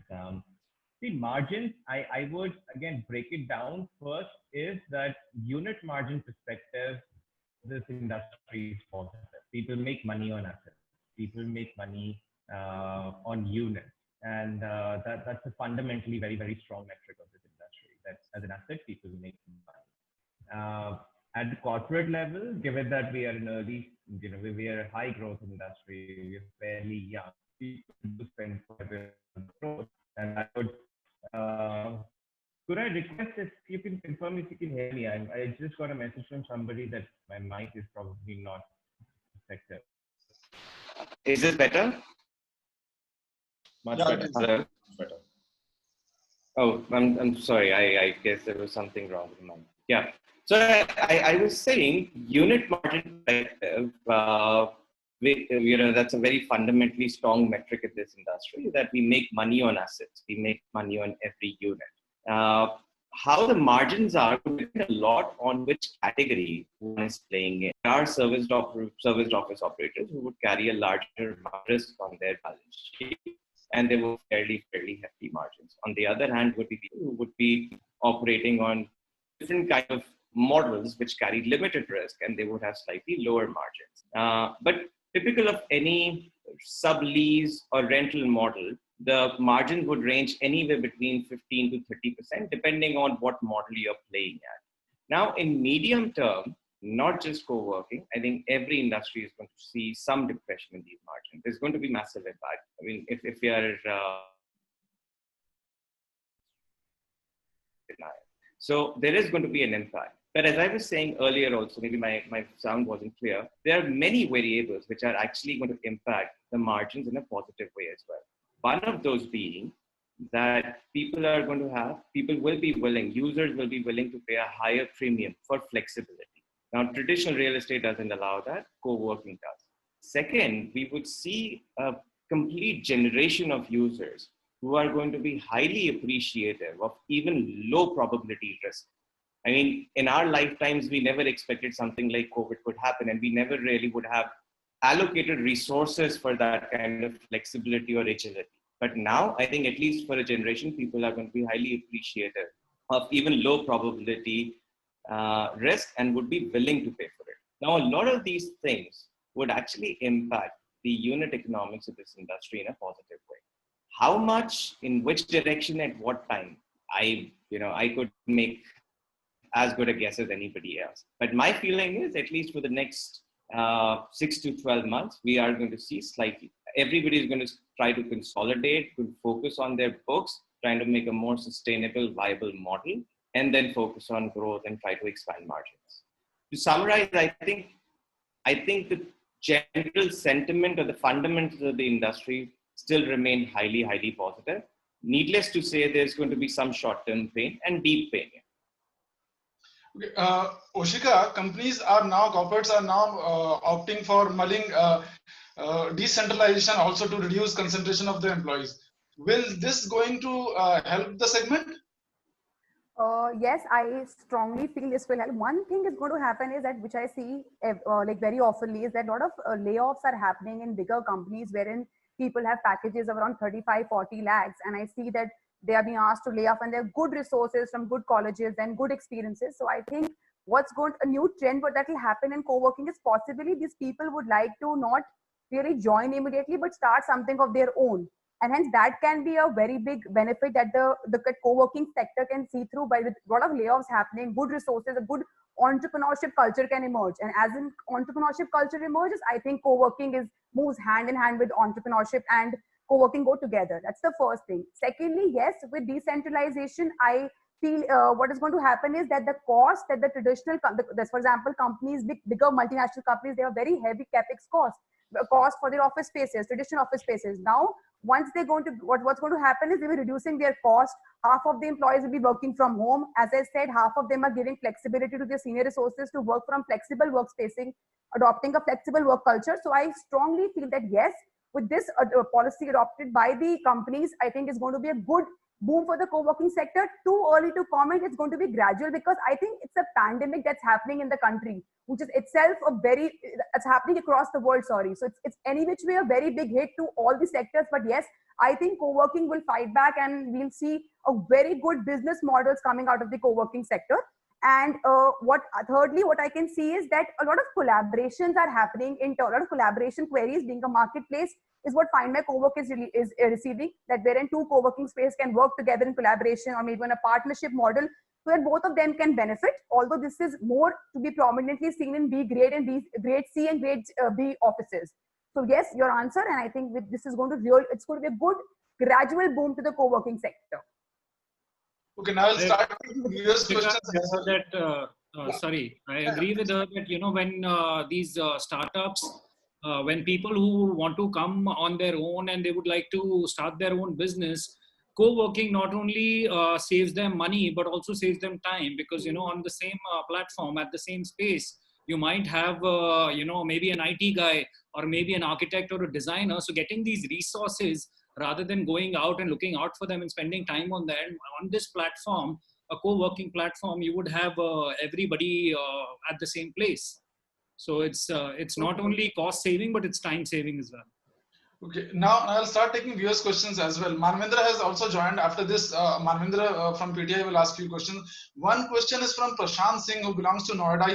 See, margins, I would again break it down. First is that unit margin perspective, this industry is positive. People make money on assets. People make money on units. And that's a fundamentally very, very strong metric of this industry. That as an asset, people make money. At the corporate level, given that we are an early, we are a high growth industry, we're fairly young, people do spend quite a bit on growth. And I would, could I request if you can confirm if you can hear me? I just got a message from somebody that my mic is probably not effective. Is this better? Much Yeah, better. Hello? Much better. Oh, I'm sorry. I guess there was something wrong with mine. Yeah. So I was saying unit margin perspective, that's a very fundamentally strong metric in this industry, that we make money on assets. We make money on every unit. How the margins are depend a lot on which category one is playing in. There are serviced office operators who would carry a larger risk on their balance sheet, and they were fairly hefty margins. On the other hand, would be people who would be operating on different kind of models which carry limited risk, and they would have slightly lower margins. But typical of any sublease or rental model, the margin would range anywhere between 15 to 30%, depending on what model you're playing at. Now, in medium term, not just co-working, I think every industry is going to see some depression in these margins. There's going to be massive impact. I mean, if we are so there is going to be an impact. But as I was saying earlier also, maybe my sound wasn't clear, there are many variables which are actually going to impact the margins in a positive way as well. One of those being that users will be willing to pay a higher premium for flexibility. Now, traditional real estate doesn't allow that, co-working does. Second, we would see a complete generation of users who are going to be highly appreciative of even low probability risk. I mean, in our lifetimes, we never expected something like COVID could happen, and we never really would have allocated resources for that kind of flexibility or agility. But now, I think at least for a generation, people are going to be highly appreciative of even low probability risk and would be willing to pay for it. Now, a lot of these things would actually impact the unit economics of this industry in a positive way. How much, in which direction, at what time, I could make as good a guess as anybody else. But my feeling is, at least for the next 6 to 12 months, we are going to see everybody is going to try to consolidate, to focus on their books, trying to make a more sustainable, viable model, and then focus on growth and try to expand margins. To summarize, I think the general sentiment or the fundamentals of the industry still remain highly, highly positive. Needless to say, there's going to be some short-term pain and deep pain. Okay. Oshika, corporates are now opting for mulling decentralization also to reduce concentration of the employees. Will this going to help the segment? Yes, I strongly feel this will help. One thing is going to happen is that, which I see like very oftenly, is that a lot of layoffs are happening in bigger companies wherein people have packages of around 35, 40 lakhs. And I see that they are being asked to lay off, and they're good resources from good colleges and good experiences. So I think a new trend that will happen in co-working is possibly these people would like to not really join immediately, but start something of their own. And hence that can be a very big benefit that the co-working sector can see through. By with a lot of layoffs happening, good resources, a good entrepreneurship culture can emerge. And as in entrepreneurship culture emerges, I think co-working moves hand in hand with entrepreneurship, and co-working go together. That's the first thing. Secondly, yes, with decentralization, I feel what is going to happen is that the cost that the traditional, for example, companies, bigger multinational companies, they have very heavy capex cost for their office spaces, traditional office spaces. Now, once they're going to, what's going to happen is they will be reducing their cost. Half of the employees will be working from home. As I said, half of them are giving flexibility to their senior resources to work from flexible workspacing, adopting a flexible work culture. So I strongly feel that yes, with this policy adopted by the companies, I think it's going to be a good boom for the co-working sector. Too early to comment. It's going to be gradual, because I think it's a pandemic that's happening in the country, which is itself it's happening across the world, sorry. So it's any which way a very big hit to all the sectors. But yes, I think co-working will fight back, and we'll see a very good business models coming out of the co-working sector. And thirdly, what I can see is that a lot of collaborations are happening a lot of collaboration queries. Being a marketplace is what Find My Co-work is receiving, that wherein two co-working space can work together in collaboration or maybe on a partnership model, so that both of them can benefit. Although this is more to be prominently seen in B grade and grade C and grade B offices. So yes, your answer, and I think this is going to it's going to be a good gradual boom to the co-working sector. Okay, now I'll start with US questions. Sorry, I agree with her that, when these startups, when people who want to come on their own and they would like to start their own business, co-working not only saves them money, but also saves them time, because, on the same platform, at the same space, you might have, maybe an IT guy or maybe an architect or a designer. So getting these resources, rather than going out and looking out for them and spending time on them, on this platform, a co-working platform, you would have everybody at the same place. So it's not only cost saving, but it's time saving as well. Okay, now I'll start taking viewers' questions as well. Manvendra has also joined. After this, Manvendra from PTI will ask few questions. One question is from Prashant Singh, who belongs to Noida.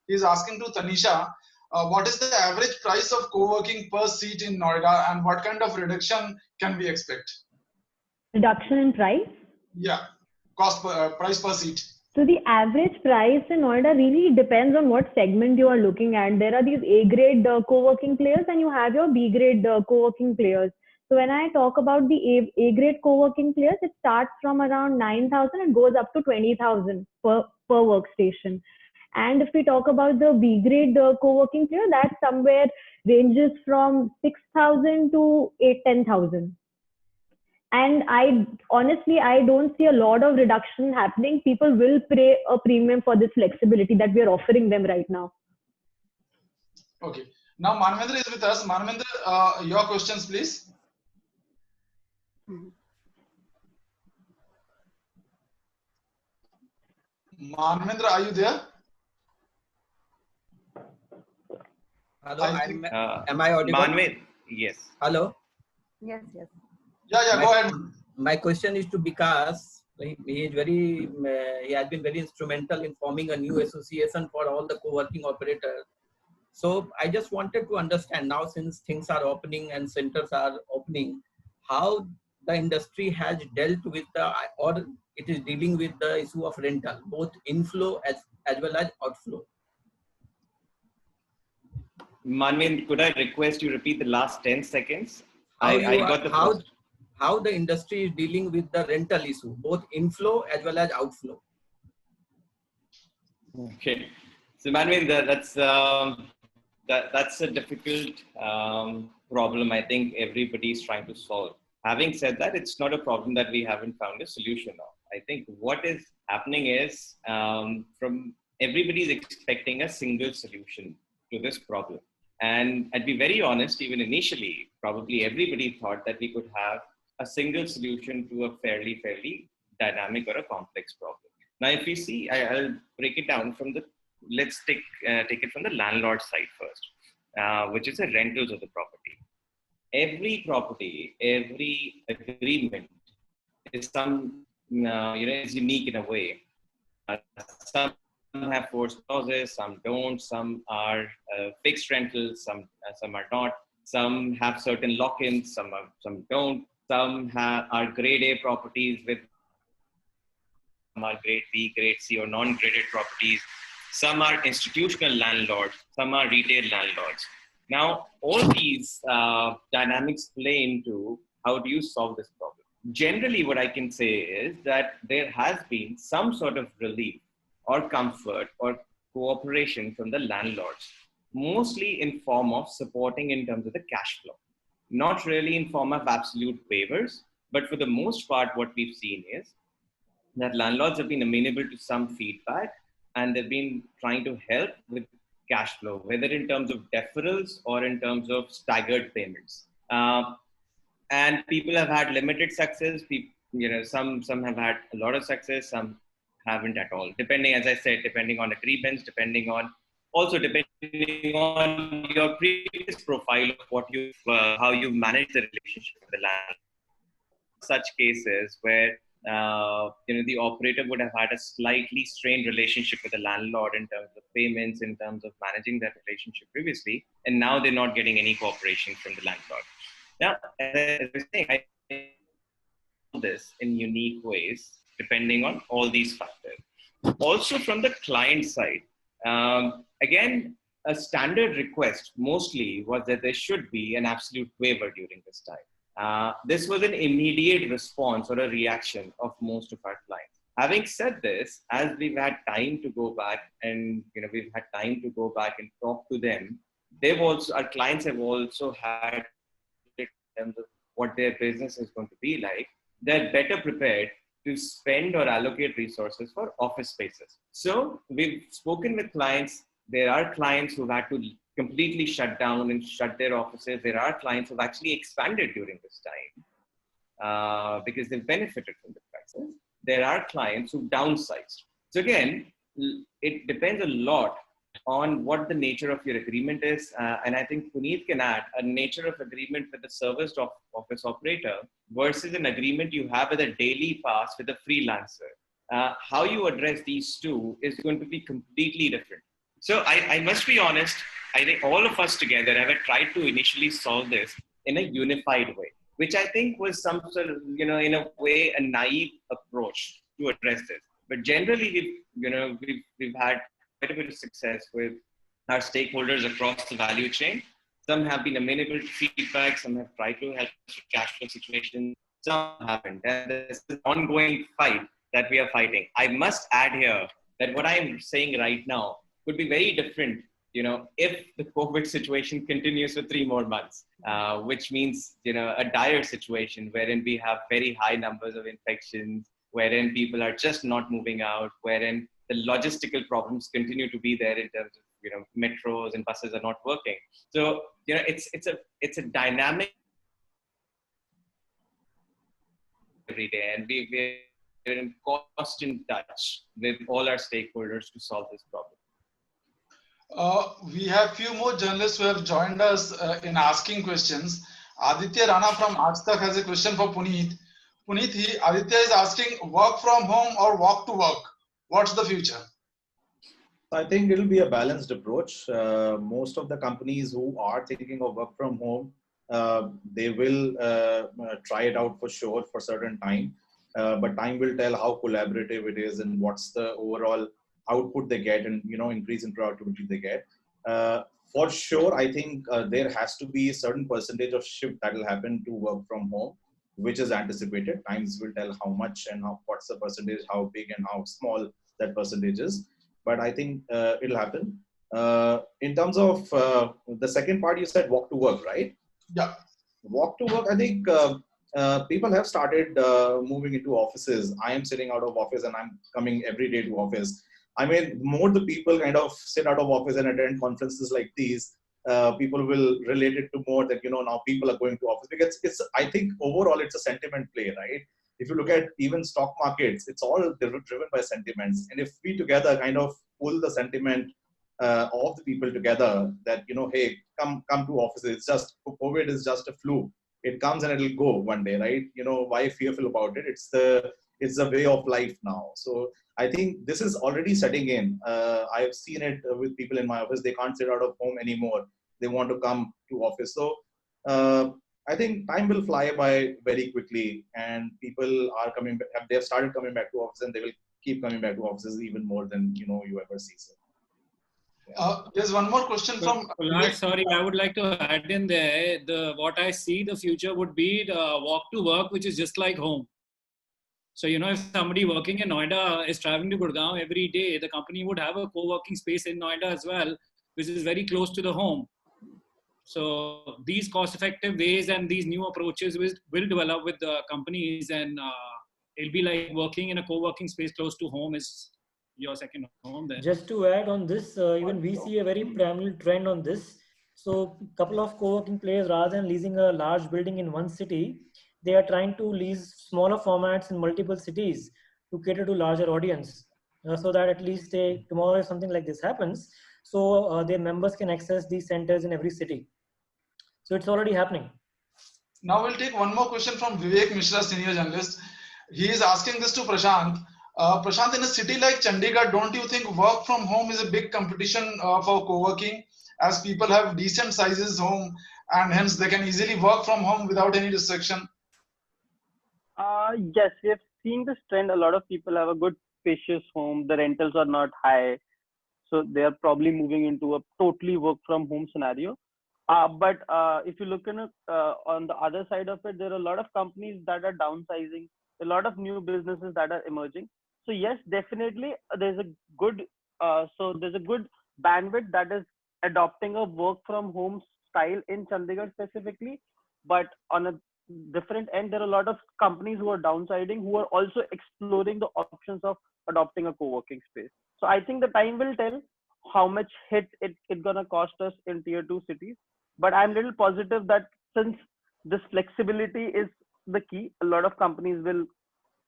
He's asking to Tanisha, what is the average price of co-working per seat in Noida, and what kind of reduction can we expect? Reduction in price? Yeah, price per seat. So the average price in Noida really depends on what segment you are looking at. There are these A-grade co-working players, and you have your B-grade co-working players. So when I talk about the A-grade co-working players, it starts from around 9,000 and goes up to 20,000 per workstation. And if we talk about the B-grade co-working player, that somewhere ranges from 6,000 to 10,000. And I don't see a lot of reduction happening. People will pay a premium for this flexibility that we are offering them right now. Okay. Now Manvendra is with us. Manvendra, your questions, please. Manvendra, are you there? Hello, am I audible? Manvendra, yes. Hello? Yes. Yeah, go ahead. My question is to Vikas. He has been very instrumental in forming a new association for all the co-working operators. So I just wanted to understand now, since things are opening and centers are opening, how the industry has dealt with or it is dealing with the issue of rental, both inflow as well as outflow. Manvendra, could I request you repeat the last 10 seconds? how the industry is dealing with the rental issue, both inflow as well as outflow. Okay, so Manvin, that's a difficult problem. I think everybody is trying to solve. Having said that, it's not a problem that we haven't found a solution of. I think what is happening is from everybody's expecting a single solution to this problem. And I'd be very honest, even initially, probably everybody thought that we could have a single solution to a fairly dynamic or a complex problem. Now, if you see, I'll break it down from let's take it from the landlord side first, which is the rentals of the property. Every property, every agreement is is unique in a way. Some have forced clauses, some don't. Some are fixed rentals, some are not. Some have certain lock-ins, some don't. Some are grade A properties with some are grade B, grade C, or non-graded properties. Some are institutional landlords, some are retail landlords. Now, all these dynamics play into how do you solve this problem. Generally, what I can say is that there has been some sort of relief or comfort or cooperation from the landlords, mostly in form of supporting in terms of the cash flow. Not really in form of absolute waivers, but for the most part, what we've seen is that landlords have been amenable to some feedback and they've been trying to help with cash flow, whether in terms of deferrals or in terms of staggered payments. And people have had limited success. Some have had a lot of success, some haven't at all. Depending, as I said, depending on agreements, depending on your previous profile of how you manage the relationship with the landlord. Such cases where the operator would have had a slightly strained relationship with the landlord in terms of payments, in terms of managing that relationship previously, and now they're not getting any cooperation from the landlord. Now, as I was saying, I do this in unique ways, depending on all these factors. Also from the client side, again, a standard request mostly was that there should be an absolute waiver during this time. This was an immediate response or a reaction of most of our clients. Having said this, as we've had time to go back and talk to them, our clients have also had in terms of what their business is going to be like. They're better prepared to spend or allocate resources for office spaces. So we've spoken with clients. There are clients who've had to completely shut down and shut their offices. There are clients who've actually expanded during this time because they've benefited from the crisis. There are clients who've downsized. So again, it depends a lot on what the nature of your agreement is. And I think Puneet can add a nature of agreement with the serviced office operator versus an agreement you have with a daily pass with a freelancer. How you address these two is going to be completely different. So I must be honest, I think all of us together have tried to initially solve this in a unified way, which I think was some sort of, in a way, a naive approach to address this. But generally, we've had quite a bit of success with our stakeholders across the value chain. Some have been amenable to feedback, some have tried to help with cash flow situations, some haven't. And there's an ongoing fight that we are fighting. I must add here that what I'm saying right now could be very different, if the COVID situation continues for 3 more months, which means, a dire situation wherein we have very high numbers of infections, wherein people are just not moving out, wherein the logistical problems continue to be there in terms of, metros and buses are not working. So, it's a dynamic every day, and we're in constant touch with all our stakeholders to solve this problem. We have few more journalists who have joined us in asking questions. Aditya Rana from Aaj has a question for Puneet. Puneet, Aditya is asking, work from home or walk to work? What's the future? I think it'll be a balanced approach. Most of the companies who are thinking of work from home, they will try it out for sure for certain time. But time will tell how collaborative it is and what's the overall output they get and increase in productivity they get. For sure, I think there has to be a certain percentage of shift that will happen to work from home. which is anticipated. Times will tell how much and what's the percentage, how big and how small that percentage is. But I think it'll happen. In terms of the second part, you said walk to work, right? Yeah. Walk to work, I think people have started moving into offices. I am sitting out of office and I'm coming every day to office. I mean, more the people kind of sit out of office and attend conferences like these, people will relate it to more that, now people are going to office, because I think overall it's a sentiment play, right? If you look at even stock markets, it's all driven by sentiments. And if we together kind of pull the sentiment of the people together, that, hey, come to offices. It's just, COVID is just a flu. It comes and it'll go one day, right? Why fearful about it? It's the way of life now. So I think this is already setting in. I've seen it with people in my office. They can't sit out of home anymore. They want to come to office. So I think time will fly by very quickly, and people are coming back. They have started coming back to office, and they will keep coming back to offices even more than you ever see. So. There's one more question from. Sorry, I would like to add in there. What I see the future would be the walk to work, which is just like home. So, if somebody working in Noida is traveling to Gurgaon every day, the company would have a co-working space in Noida as well, which is very close to the home. So these cost-effective ways and these new approaches will develop with the companies, and it'll be like working in a co-working space close to home is your second home there. Just to add on this, even we see a very prominent trend on this. So a couple of co-working players, rather than leasing a large building in one city, they are trying to lease smaller formats in multiple cities to cater to larger audience, so that at least tomorrow if something like this happens, so their members can access these centers in every city. So it's already happening. Now we'll take one more question from Vivek Mishra, senior journalist. He is asking this to Prashant. Prashant, in a city like Chandigarh, don't you think work from home is a big competition for co-working, as people have decent sizes home and hence they can easily work from home without any restriction? Yes, we have seen this trend. A lot of people have a good spacious home. The rentals are not high. So they are probably moving into a totally work from home scenario. But if you look at on the other side of it, there are a lot of companies that are downsizing, a lot of new businesses that are emerging. So yes, definitely there's a good bandwidth that is adopting a work from home style in Chandigarh specifically. But on a different end, there are a lot of companies who are downsizing, who are also exploring the options of adopting a co-working space. So I think the time will tell how much hit it's gonna cost us in tier 2 cities. But I'm a little positive that since this flexibility is the key, a lot of companies will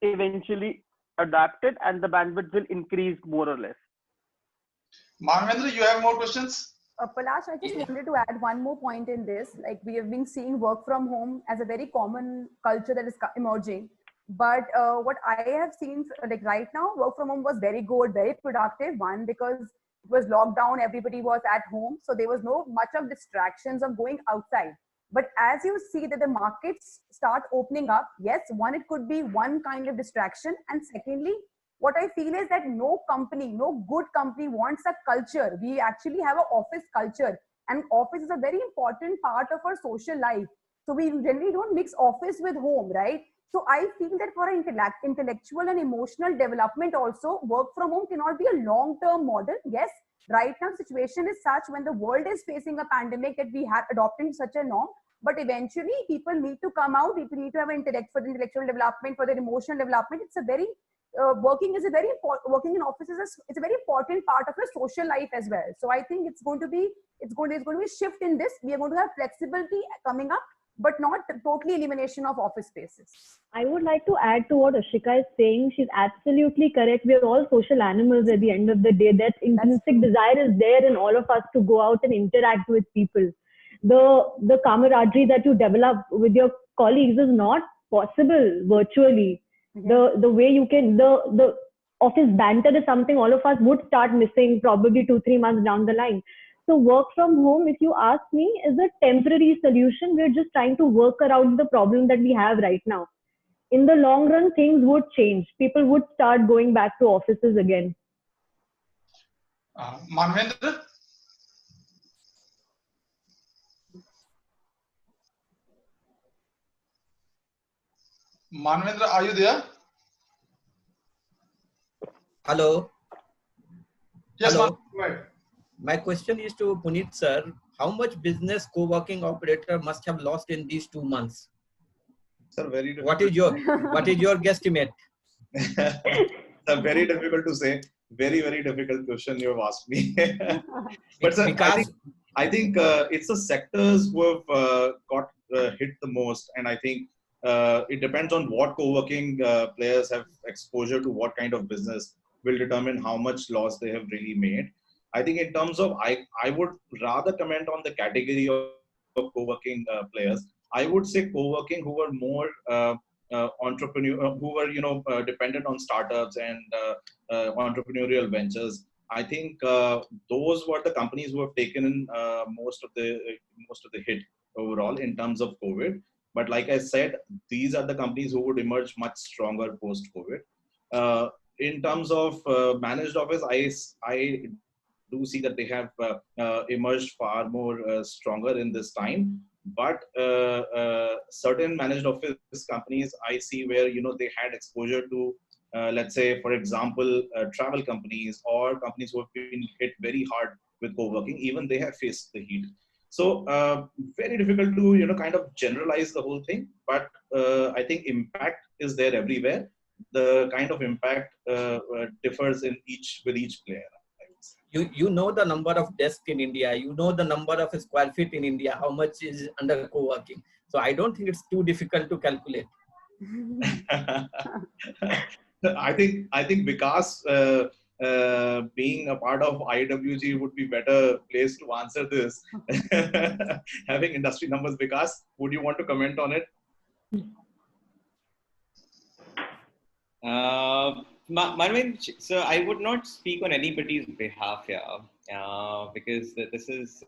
eventually adapt it and the bandwidth will increase more or less. Manvendra, you have more questions? Palash, I just wanted to add one more point in this. Like, we have been seeing work from home as a very common culture that is emerging. But what I have seen, like right now, work from home was very good, very productive. One, because it was lockdown, everybody was at home. So there was no much of distractions of going outside. But as you see that the markets start opening up, yes, one, it could be one kind of distraction. And secondly, what I feel is that no company, no good company wants a culture. We actually have an office culture, and office is a very important part of our social life. So we generally don't mix office with home, right? So I feel that for intellectual and emotional development also, work from home cannot be a long-term model. Yes, right now situation is such when the world is facing a pandemic that we have adopted such a norm. But eventually people need to come out, people need to have for the intellectual development, for their emotional development. It's a very working is a very important, working in offices it's a very important part of your social life as well. So I think there's going to be a shift in this. We are going to have flexibility coming up, but not totally elimination of office spaces. I would like to add to what Ashika is saying. She's absolutely correct. We are all social animals at the end of the day. That intrinsic desire is there in all of us to go out and interact with people. The camaraderie that you develop with your colleagues is not possible virtually. The way you can, the office banter is something all of us would start missing probably 2-3 months down the line. So work from home, if you ask me, is a temporary solution. We're just trying to work around the problem that we have right now. In the long run, things would change. People would start going back to offices again. Manvendra? Manvendra, are you there? Hello. Yes, Hello. Manvendra, go ahead. My question is to Puneet sir. How much business co-working operator must have lost in these 2 months? Sir, very What is your guesstimate? Sir, very difficult to say. Very, very difficult question you have asked me. But sir, Because I think it's the sectors who have got hit the most, and I think it depends on what co-working players have exposure to, what kind of business will determine how much loss they have really made. I think in terms of, I would rather comment on the category of co-working players. I would say co-working who were more entrepreneur, who were dependent on startups and entrepreneurial ventures. I think those were the companies who have taken most of the hit overall in terms of COVID. But like I said, these are the companies who would emerge much stronger post COVID. In terms of managed office, I do see that they have emerged far more stronger in this time. But certain managed office companies I see where they had exposure to, let's say, for example, travel companies or companies who have been hit very hard with co-working, even they have faced the heat. So very difficult to kind of generalize the whole thing. But I think impact is there everywhere. The kind of impact differs with each player. you know the number of desks in India, you know the number of square feet in India, how much is under co-working. So I don't think it's too difficult to calculate. I think because being a part of IWG would be better placed to answer this. Having industry numbers, Vikas, would you want to comment on it? Marvin, so I would not speak on anybody's behalf here because this is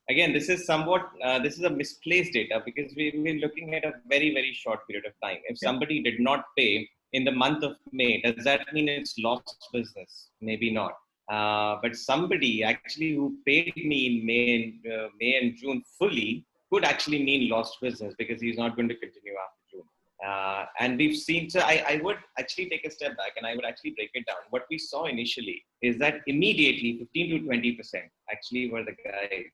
again, this is somewhat this is a misplaced data because we've been looking at a very, very short period of time. If somebody did not pay in the month of May, does that mean it's lost business? Maybe not. But somebody actually who paid me in May and June fully could actually mean lost business because he's not going to continue after June. And we've seen, so I would actually take a step back and I would actually break it down. What we saw initially is that immediately 15 to 20% actually were the guys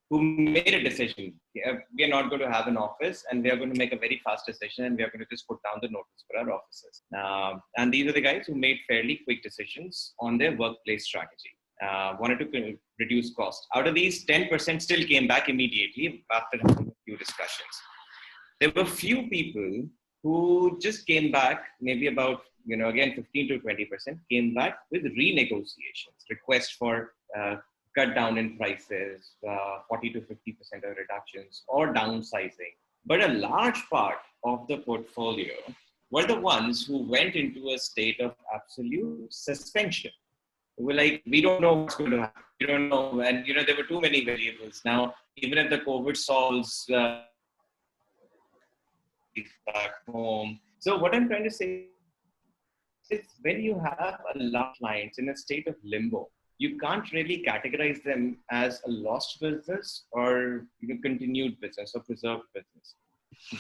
who made a decision. We are not going to have an office and we are going to make a very fast decision and we are going to just put down the notice for our offices. And these are the guys who made fairly quick decisions on their workplace strategy. Wanted to reduce cost. Out of these, 10% still came back immediately after having a few discussions. There were few people who just came back, maybe about, again, 15 to 20% came back with renegotiations, requests for cut down in prices, 40 to 50% of reductions or downsizing. But a large part of the portfolio were the ones who went into a state of absolute suspension. We're like, we don't know what's going to happen. We don't know. And, there were too many variables. Now, even if the COVID solves back home. So what I'm trying to say is when you have a lot of clients in a state of limbo, you can't really categorize them as a lost business or continued business or preserved business.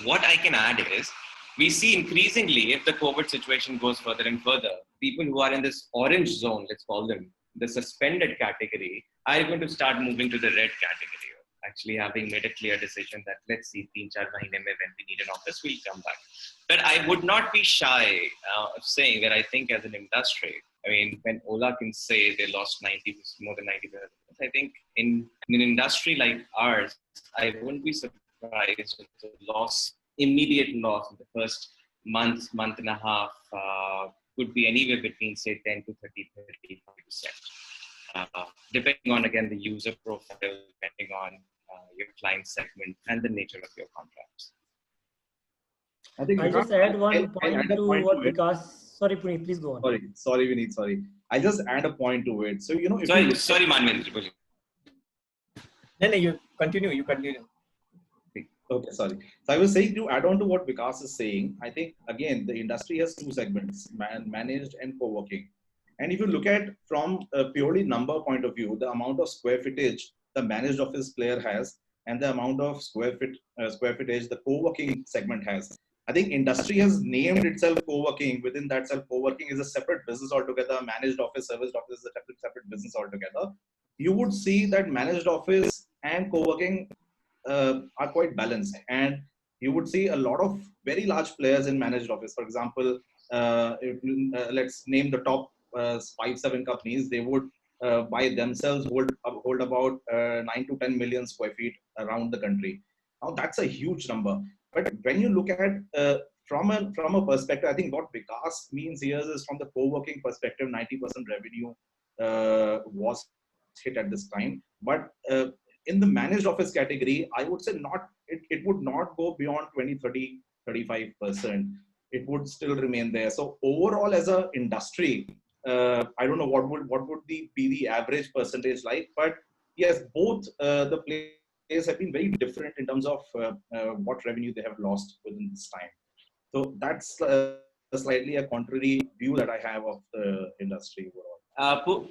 What I can add is we see increasingly, if the COVID situation goes further and further, people who are in this orange zone, let's call them, the suspended category, are going to start moving to the red category. Actually having made a clear decision that let's see 3-4 months when we need an office, we'll come back. But I would not be shy of saying that I think as an industry, I mean, when Ola can say they lost more than 90%, I think in an industry like ours, I wouldn't be surprised if the immediate loss in the first month and a half could be anywhere between say 10 to 35%. Depending on, again, the user profile, depending on your client segment and the nature of your contracts. I think I'll just add one point to what Vikas. Sorry, Puneet, please go on. Sorry, Vineet, sorry. I'll just add a point to it. So, Sorry, Manvendra. No, you continue. Okay, sorry. So I was saying, to add on to what Vikas is saying, I think, again, the industry has two segments, managed and co-working. And if you look at from a purely number point of view, the amount of square footage the managed office player has and the amount of square footage the co-working segment has, I think industry has named itself co-working. Within that self, co-working is a separate business altogether. Managed office, serviced office is a separate business altogether. You would see that managed office and co-working are quite balanced. And you would see a lot of very large players in managed office. For example, let's name the top 5-7 companies. They would by themselves hold about 9 to 10 million square feet around the country. Now that's a huge number. But when you look at from a perspective, I think what Vikas means here is from the co-working perspective, 90% revenue was hit at this time. But in the managed office category, I would say it would not go beyond 20, 30, 35%. It would still remain there. So overall, as an industry, I don't know what would be the average percentage like, but yes, both the players have been very different in terms of what revenue they have lost within this time. So that's slightly a contrary view that I have of the industry overall.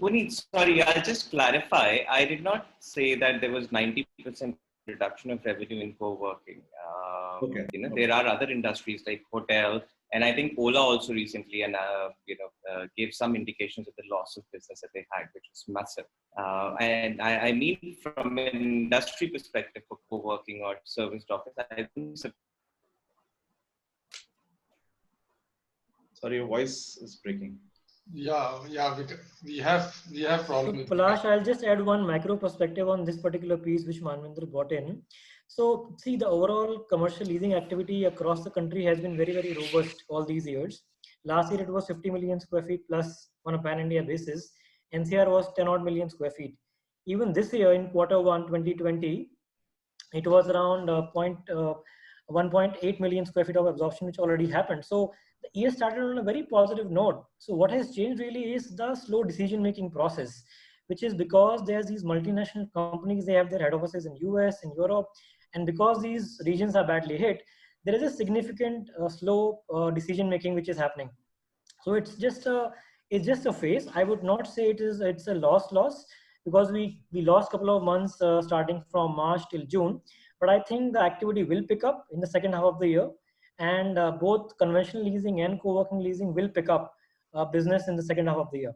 Puneet, sorry, I'll just clarify. I did not say that there was 90% reduction of revenue in co-working. Okay. There are other industries like hotel, and I think Ola also recently gave some indications of the loss of business that they had, which was massive. And I mean, from an industry perspective for co-working or serviced office, I think. Sorry, your voice is breaking. Yeah, we have problem with Palash, I'll just add one macro perspective on this particular piece which Manvinder brought in. So see, the overall commercial leasing activity across the country has been very, very robust all these years. Last year it was 50 million square feet plus on a pan-India basis. NCR was 10 odd million square feet. Even this year in Q1 2020, it was around 1.8 million square feet of absorption, which already happened. So the year started on a very positive note. So what has changed really is the slow decision-making process, which is because there's these multinational companies, they have their head offices in US, in Europe, and because these regions are badly hit, there is a significant slow decision-making which is happening. So it's just a phase. I would not say it's a loss because we lost a couple of months starting from March till June. But I think the activity will pick up in the second half of the year, and both conventional leasing and co-working leasing will pick up business in the second half of the year.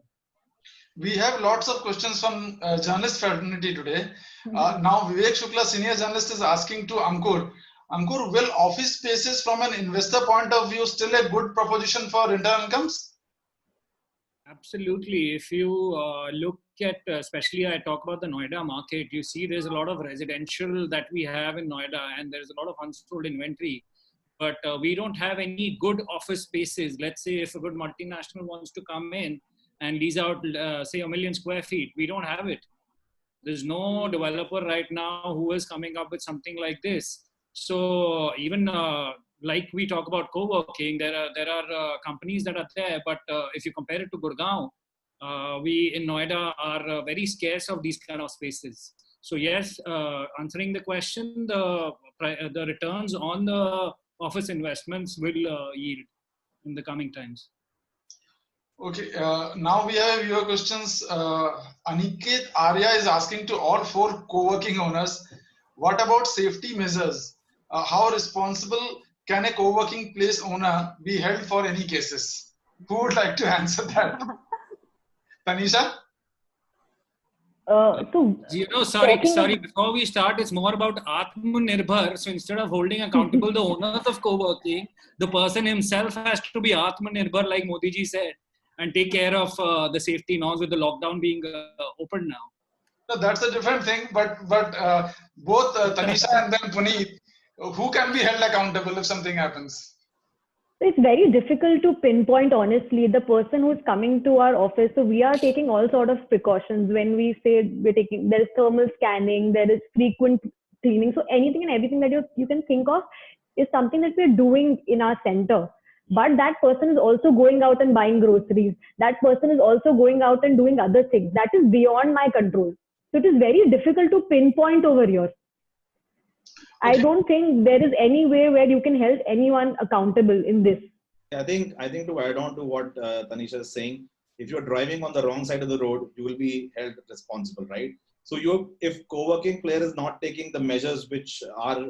We have lots of questions from journalist fraternity today. Now Vivek Shukla, senior journalist, is asking to Ankur. Ankur, will office spaces from an investor point of view still a good proposition for rental incomes? Absolutely. If you look at, especially I talk about the Noida market, you see there's a lot of residential that we have in Noida, and there's a lot of unsold inventory. But we don't have any good office spaces. Let's say if a good multinational wants to come in and lease out, say, 1 million square feet, we don't have it. There's no developer right now who is coming up with something like this. So even like we talk about co-working, there are companies that are there, but if you compare it to Gurgaon, we in Noida are very scarce of these kind of spaces. So yes, answering the question, the returns on the office investments will yield in the coming times. Okay, now we have your questions. Aniket Arya is asking to all 4 co-working owners, what about safety measures? How responsible can a co-working place owner be held for any cases? Who would like to answer that? Tanisha? Sorry, before we start, it's more about Atmanirbhar. So instead of holding accountable the owners of co-working, the person himself has to be Atmanirbhar, like Modi ji said, and take care of the safety norms with the lockdown being open now. No, that's a different thing, but both Tanisha and then Puneet, who can be held accountable if something happens? It's very difficult to pinpoint, honestly, the person who's coming to our office. So we are taking all sort of precautions when we say there is thermal scanning, there is frequent cleaning. So anything and everything that you can think of is something that we're doing in our center. But that person is also going out and buying groceries. That person is also going out and doing other things. That is beyond my control. So it is very difficult to pinpoint over here. I don't think there is any way where you can hold anyone accountable in this. I think to add on to what Tanisha is saying, if you're driving on the wrong side of the road, you will be held responsible, right? So if co-working player is not taking the measures which are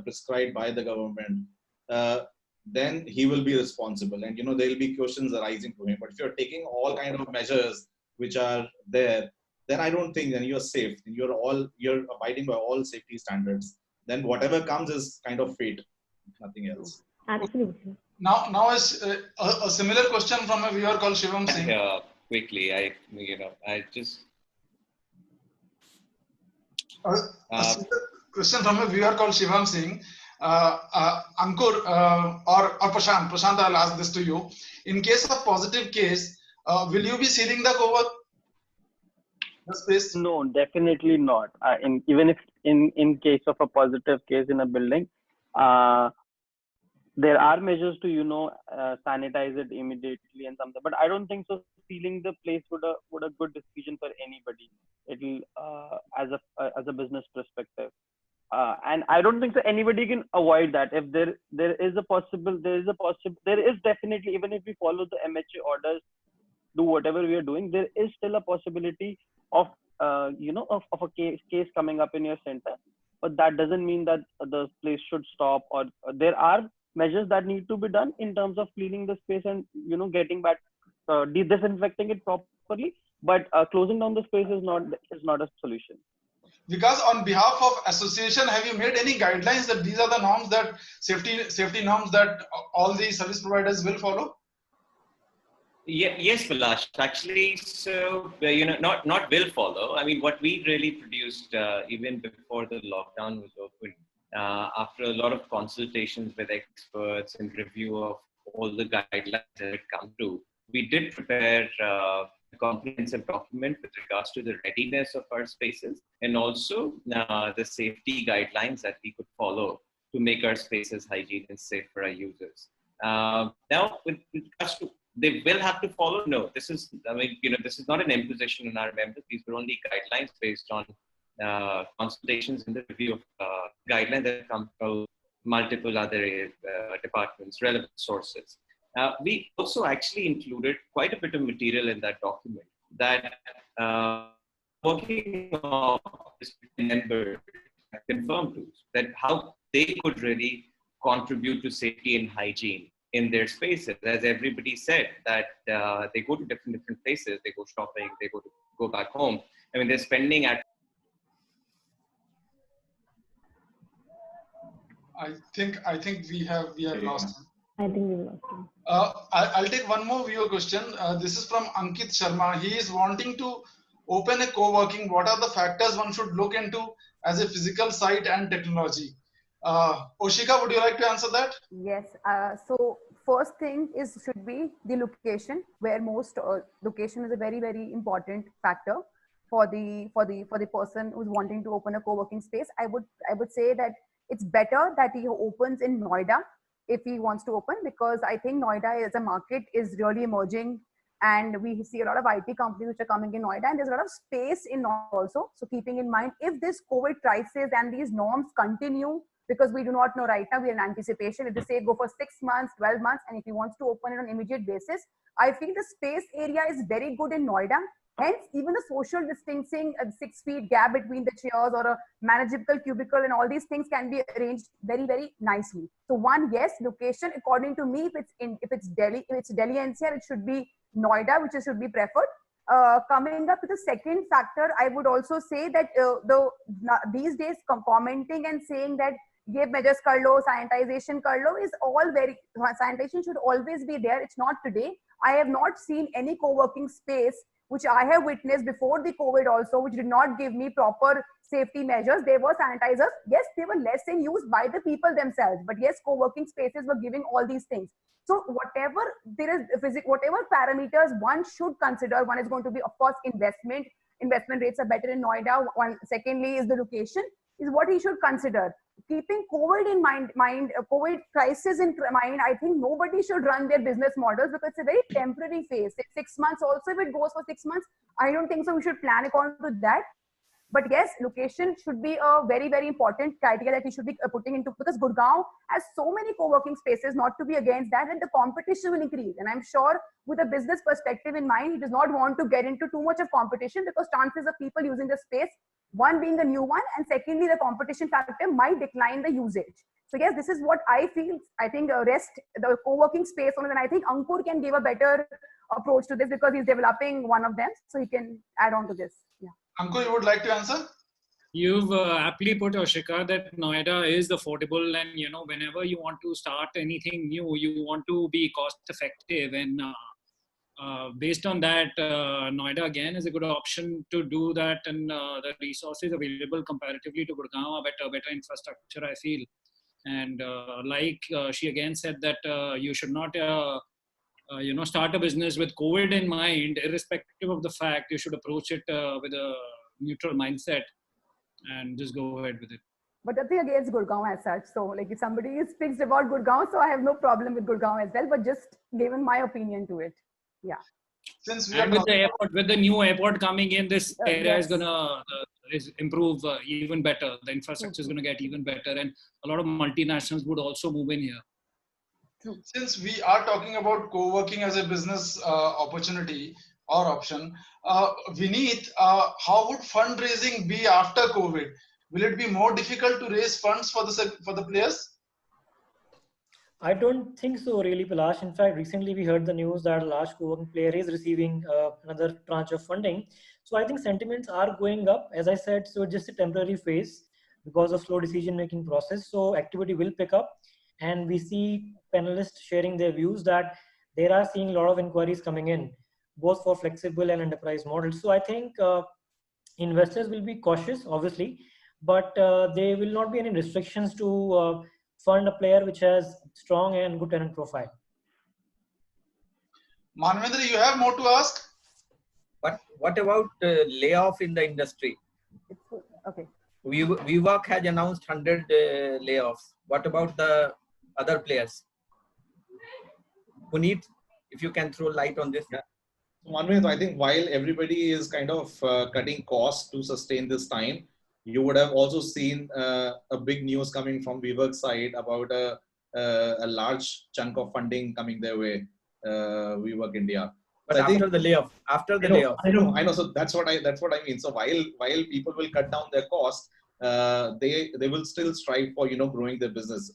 prescribed by the government, then he will be responsible, and there will be questions arising to him. But if you're taking all kind of measures which are there, then I don't think then you're safe. You're abiding by all safety standards. Then whatever comes is kind of fate, nothing else. Absolutely. Now is a similar question from a viewer called Shivam Singh. Quickly, I just a similar question from a viewer called Shivam Singh. Ankur or Prashant, I'll ask this to you. In case of positive case, will you be sealing the co-work space? No, definitely not. Even if in case of a positive case in a building, there are measures to sanitize it immediately and something. But I don't think so. Sealing the place would a good decision for anybody. It'll as a business perspective. And I don't think so anybody can avoid that. If there is definitely, even if we follow the MHA orders, do whatever we are doing, there is still a possibility of a case coming up in your center. But that doesn't mean that the place should stop, or there are measures that need to be done in terms of cleaning the space and getting back disinfecting it properly. But closing down the space is not a solution. Because on behalf of association, have you made any guidelines that these are the norms, that safety norms that all the service providers will follow? Yeah, yes, Vilash. Actually, so not will follow. I mean, what we really produced even before the lockdown was open, after a lot of consultations with experts and review of all the guidelines that it come to, we did prepare a comprehensive document with regards to the readiness of our spaces and also the safety guidelines that we could follow to make our spaces hygiene and safe for our users. Now, with regards to they will have to follow. No, this is not an imposition on our members. These were only guidelines based on consultations and the review of guidelines that come from multiple other departments, relevant sources. We also actually included quite a bit of material in that document that working members confirmed to that how they could really contribute to safety and hygiene in their spaces. As everybody said, that they go to different places, they go shopping, they go back home. I mean, they're spending at. I think we have lost him. I think we lost him. I'll take one more viewer question. This is from Ankit Sharma. He is wanting to open a co-working. What are the factors one should look into as a physical site and technology? Oshika, would you like to answer that? Yes. So first thing should be the location, where most location is a very, very important factor for the person who's wanting to open a co-working space. I would say that it's better that he opens in Noida if he wants to open, because I think Noida as a market is really emerging, and we see a lot of IT companies which are coming in Noida, and there's a lot of space in Noida also. So keeping in mind, if this COVID crisis and these norms continue, because we do not know right now, we are in anticipation. If they say go for 6 months, 12 months, and if he wants to open it on an immediate basis, I feel the space area is very good in Noida. Hence, even the social distancing, a 6 feet gap between the chairs or a manageable cubicle and all these things can be arranged very, very nicely. So one, yes, location, according to me, if it's Delhi NCR, it should be Noida, which should be preferred. Coming up to the second factor, I would also say that these days commenting and saying that ये measures कर लो, sanitization कर लो is all very, sanitation should always be there. It's not today. I have not seen any co-working space which I have witnessed before the COVID also, which did not give me proper safety measures. They were sanitizers. Yes, they were less in use by the people themselves. But yes, co-working spaces were giving all these things. So whatever whatever parameters one should consider, one is going to be, of course, investment. Investment rates are better in Noida. Secondly is the location, is what he should consider. Keeping COVID in mind, COVID crisis in mind, I think nobody should run their business models because it's a very temporary phase. 6 months also, if it goes for 6 months, I don't think so we should plan according to that. But yes, location should be a very, very important criteria that he should be putting into, because Gurgaon has so many co-working spaces, not to be against that, and the competition will increase. And I'm sure with a business perspective in mind, he does not want to get into too much of competition, because chances of people using the space, one being the new one, and secondly, the competition factor might decline the usage. So yes, this is what I feel. I think the co-working space, and I think Ankur can give a better approach to this because he's developing one of them, so he can add on to this. Yeah. Ankur, you would like to answer? You've aptly put, Ashika, that Noida is affordable, and whenever you want to start anything new, you want to be cost effective, and based on that, Noida again is a good option to do that, and the resources available comparatively to Gurgaon are better infrastructure, I feel. And like she again said that you should not start a business with COVID in mind. Irrespective of the fact, you should approach it with a neutral mindset and just go ahead with it. But nothing against Gurgaon as such. So like if somebody is fixed about Gurgaon, so I have no problem with Gurgaon as well, but just given my opinion to it. Yeah. Since we And are with the new airport coming in, this area is gonna improve even better. The infrastructure is gonna get even better, and a lot of multinationals would also move in here. Since we are talking about co-working as a business opportunity or option, Vineet, how would fundraising be after COVID? Will it be more difficult to raise funds for the players? I don't think so, really, Palash. In fact, recently we heard the news that a large co-working player is receiving another tranche of funding. So I think sentiments are going up. As I said, so just a temporary phase because of slow decision-making process. So activity will pick up, and we see panelists sharing their views that they are seeing a lot of inquiries coming in, both for flexible and enterprise models. So I think investors will be cautious, obviously, but there will not be any restrictions to fund a player which has strong and good tenant profile. Manvendra, you have more to ask? What about layoff in the industry? Okay. WeWork has announced 100 layoffs. What about the other players? Puneet, if you can throw light on this. Yeah. Manvendra, I think while everybody is kind of cutting costs to sustain this time, you would have also seen a big news coming from WeWork side about a large chunk of funding coming their way, WeWork India. But after the layoff, I know. So that's what I mean. So while people will cut down their costs, they will still strive for growing their business.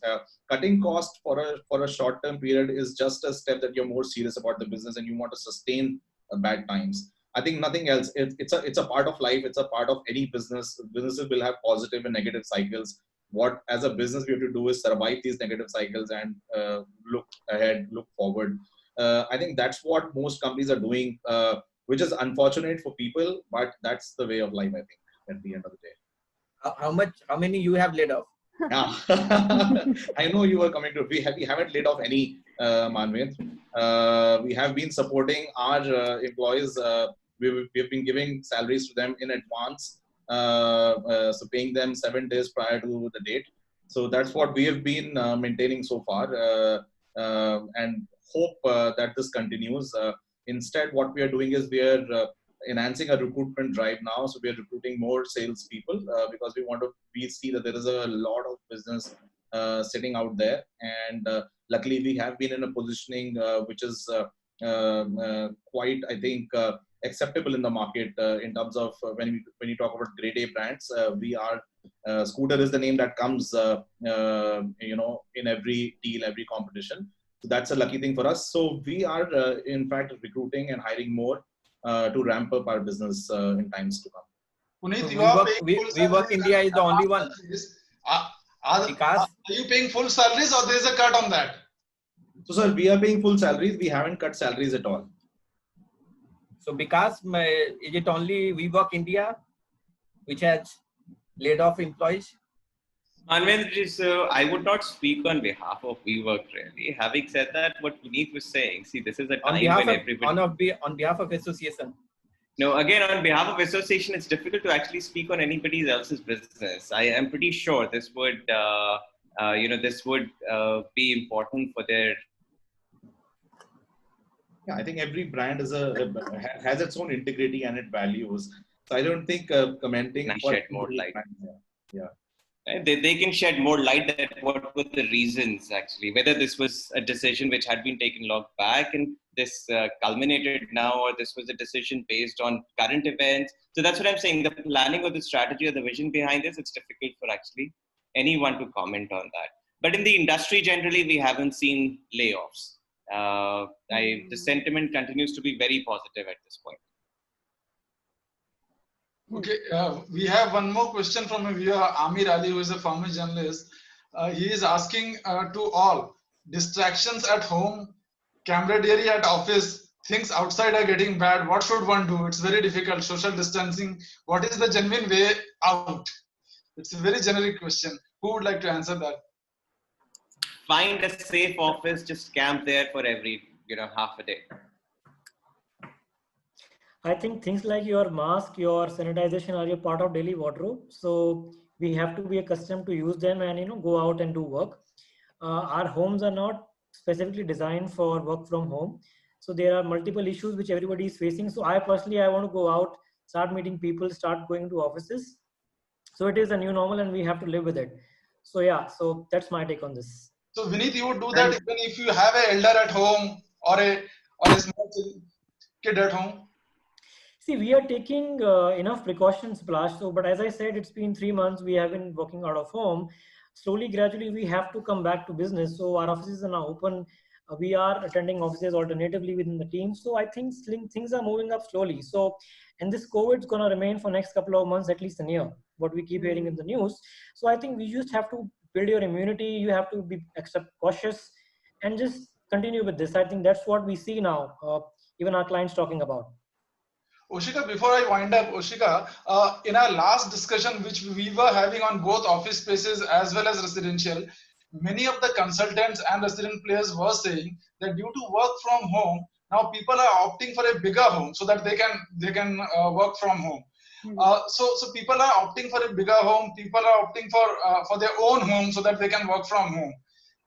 Cutting cost for a short term period is just a step that you're more serious about the business and you want to sustain bad times. I think nothing else. It's a part of life. It's a part of any business. Businesses will have positive and negative cycles. What as a business we have to do is survive these negative cycles and look ahead, look forward. I think that's what most companies are doing, which is unfortunate for people, but that's the way of life. I think at the end of the day. How many you have laid off? Yeah. I know you were coming to. We haven't laid off any, Manvendra. We have been supporting our employees. We've been giving salaries to them in advance, so paying them 7 days prior to the date. So that's what we have been maintaining so far, and hope that this continues. Instead, what we are doing is we are enhancing a recruitment drive now. So we are recruiting more salespeople because we see that there is a lot of business sitting out there, and luckily we have been in a positioning which is quite, I think, acceptable in the market in terms of when you talk about grade A brands. We are Scooter is the name that comes in every deal, every competition. So that's a lucky thing for us. So we are in fact recruiting and hiring more to ramp up our business in times to come. Puneet, So WeWork India is the only one. Are you paying full salaries or there is a cut on that? So sir, we are paying full salaries. We haven't cut salaries at all. So because is it only WeWork India which has laid off employees? Manvendra, so I would not speak on behalf of WeWork really. Having said that, what Puneet was saying, see, this is a time when everybody... On behalf of association. No, again, on behalf of association, it's difficult to actually speak on anybody else's business. I am pretty sure this would, this would be important for their... Yeah, I think every brand has its own integrity and its values. So I don't think commenting... Can shed more light. Yeah. They can shed more light at what were the reasons actually, whether this was a decision which had been taken long back and this culminated now, or this was a decision based on current events. So that's what I'm saying. The planning or the strategy or the vision behind this, it's difficult for actually anyone to comment on that. But in the industry generally, we haven't seen layoffs. The sentiment continues to be very positive at this point. Okay, we have one more question from a viewer, Amir Ali, who is a former journalist. He is asking to all, distractions at home, camaraderie at office, things outside are getting bad. What should one do? It's very difficult. Social distancing. What is the genuine way out? It's a very generic question. Who would like to answer that? Find a safe office, just camp there for every, half a day. I think things like your mask, your sanitization are your part of daily wardrobe. So we have to be accustomed to use them and go out and do work. Our homes are not specifically designed for work from home. So there are multiple issues which everybody is facing. So I want to go out, start meeting people, start going to offices. So it is a new normal and we have to live with it. So yeah, so that's my take on this. So Vineet, you would do that even if you have an elder at home or a small kid at home? See, we are taking enough precautions, Palash. So, but as I said, it's been 3 months. We have been working out of home. Slowly, gradually, we have to come back to business. So our offices are now open. We are attending offices alternatively within the team. So I think things are moving up slowly. So, and this COVID is going to remain for next couple of months, at least a year, what we keep hearing in the news. So I think we just have to build your immunity. You have to be extra cautious and just continue with this. I think that's what we see now, even our clients talking about. Oshika, before I wind up, Oshika, in our last discussion, which we were having on both office spaces as well as residential, many of the consultants and resident players were saying that due to work from home, now people are opting for a bigger home so that they can work from home. So people are opting for a bigger home. People are opting for their own home so that they can work from home.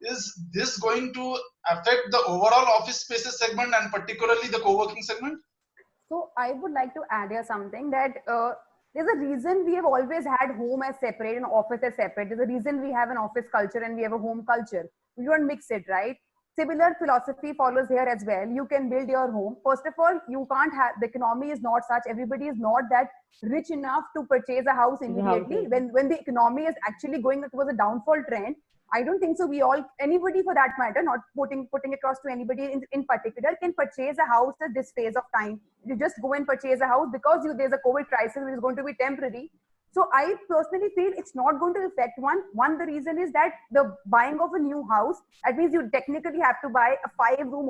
Is this going to affect the overall office spaces segment and particularly the co-working segment? So I would like to add here something that there's a reason we have always had home as separate and office as separate. There's a reason we have an office culture and we have a home culture. We don't mix it, right? Similar philosophy follows here as well. You can build your home. First of all, you can't have, the economy is not such. Everybody is not that rich enough to purchase a house immediately. When the economy is actually going towards a downfall trend, I don't think so. Anybody for that matter, not putting across to anybody in particular, can purchase a house at this phase of time. You just go and purchase a house because there's a COVID crisis which is going to be temporary. So I personally feel it's not going to affect one. The reason is that the buying of a new house, that means you technically have to buy a 5-room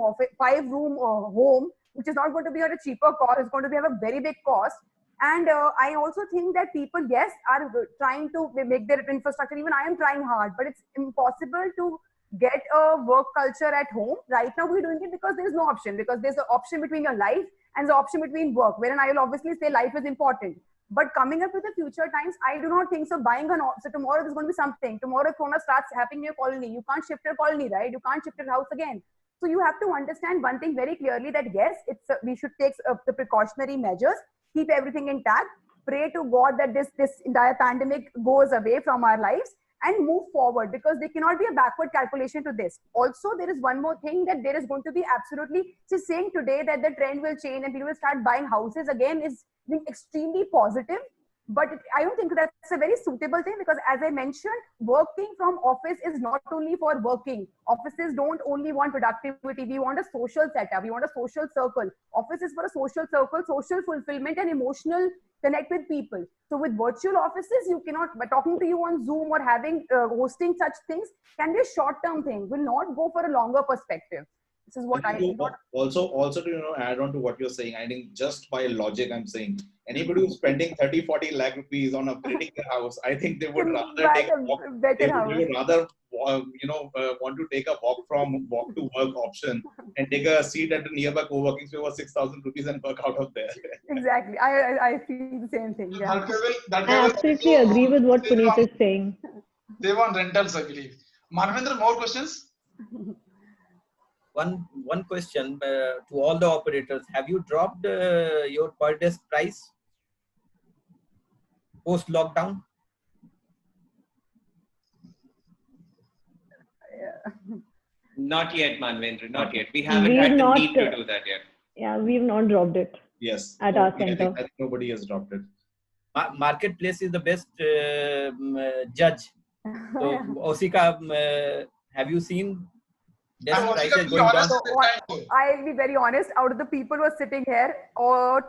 home, which is not going to be at a cheaper cost. It's going to have a very big cost. And I also think that people, yes, are trying to make their infrastructure. Even I am trying hard, but it's impossible to get a work culture at home. Right now, we're doing it because there's no option, because there's an option between your life and the option between work, wherein I will obviously say life is important. But coming up with the future times, I do not think so. So tomorrow there's going to be something. Tomorrow Corona starts happening in your colony. You can't shift your colony, right? You can't shift your house again. So you have to understand one thing very clearly, that yes, we should take the precautionary measures, keep everything intact, pray to God that this entire pandemic goes away from our lives and move forward, because there cannot be a backward calculation to this. Also, there is one more thing, that there is going to be absolutely, saying today that the trend will change and people will start buying houses again is extremely positive. But I don't think that's a very suitable thing, because as I mentioned, working from office is not only for working. Offices don't only want productivity. We want a social setup. We want a social circle. Office is for a social circle, social fulfillment and emotional connect with people. So with virtual offices, you cannot, by talking to you on Zoom or having hosting such things can be a short-term thing, will not go for a longer perspective. This is what I think. Also to add on to what you're saying, I think just by logic, I'm saying anybody who's spending 30-40 lakh rupees on upgrading their house, I think they would rather take a walk. They would rather want to take a walk to work option and take a seat at a nearby co-working space for 6,000 rupees and work out of there. Exactly. I feel the same thing. Yeah. I absolutely agree with what Puneet is saying. They want rentals, I believe. Manavendra, more questions? One question to all the operators. Have you dropped your per desk price post lockdown? Not yet, Manvendra, not yet. We haven't had the need to do that yet. Yeah, we've not dropped it. Yes. At our center. I think nobody has dropped it. Marketplace is the best judge So, Osika, have you seen desk prices Be going honest down? at the time, though. I'll be very honest. Out of the people who are sitting here,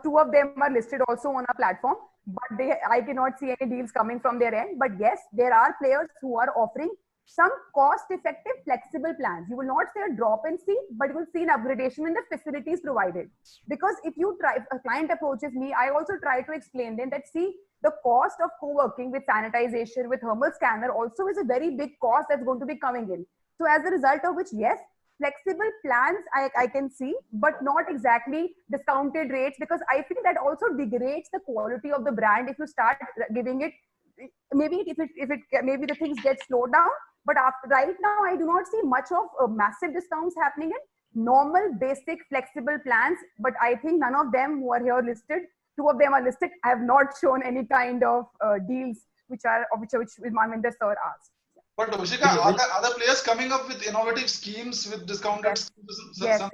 two of them are listed also on our platform, but I cannot see any deals coming from their end. But yes, there are players who are offering some cost-effective, flexible plans. You will not see a drop in fee, but you will see an upgradation in the facilities provided. Because if a client approaches me, I also try to explain them that see, the cost of co-working with sanitization, with thermal scanner also is a very big cost that's going to be coming in. So as a result of which, yes, flexible plans I can see, but not exactly discounted rates, because I feel that also degrades the quality of the brand if you start giving it. Maybe maybe the things get slowed down, but right now I do not see much of massive discounts happening in normal, basic, flexible plans. But I think none of them who are here listed, two of them are listed, I have not shown any kind of deals which Manvinder sir asked. But Osika, are other players coming up with innovative schemes with discounted schemes? Yes.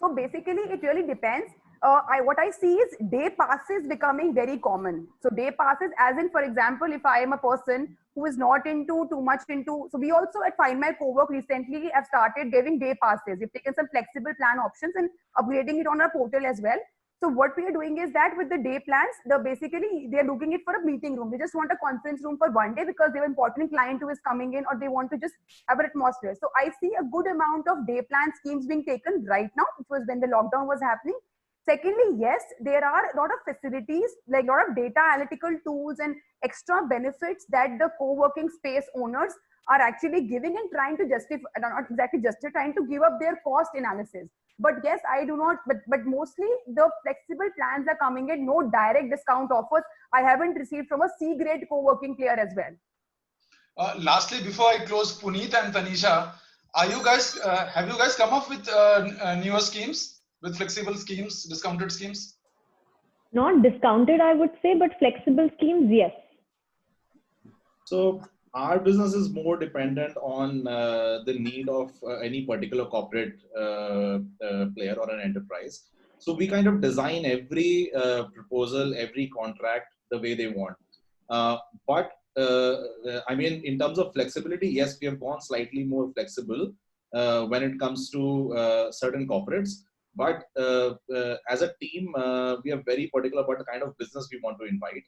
So basically, it really depends. What I see is day passes becoming very common. So day passes, as in, for example, if I am a person who is not too much into, so we also at Find My Cowork recently have started giving day passes. We've taken some flexible plan options and upgrading it on our portal as well. So what we are doing is that with the day plans, basically they are looking it for a meeting room. They just want a conference room for one day because they have an important client who is coming in, or they want to just have an atmosphere. So I see a good amount of day plan schemes being taken right now, which was when the lockdown was happening. Secondly, yes, there are a lot of facilities, like a lot of data analytical tools and extra benefits that the co-working space owners are actually giving and trying to justify, not exactly justify, trying to give up their cost analysis. But yes, I do not, but mostly the flexible plans are coming in, no direct discount offers. I haven't received from a C-grade co-working player as well. Lastly, before I close, Puneet and Tanisha, have you guys come up with newer schemes, with flexible schemes, discounted schemes? Not discounted, I would say, but flexible schemes, yes. So our business is more dependent on the need of any particular corporate player or an enterprise. So we kind of design every proposal, every contract the way they want. But I mean, in terms of flexibility, yes, we have gone slightly more flexible when it comes to certain corporates. But as a team, we are very particular about the kind of business we want to invite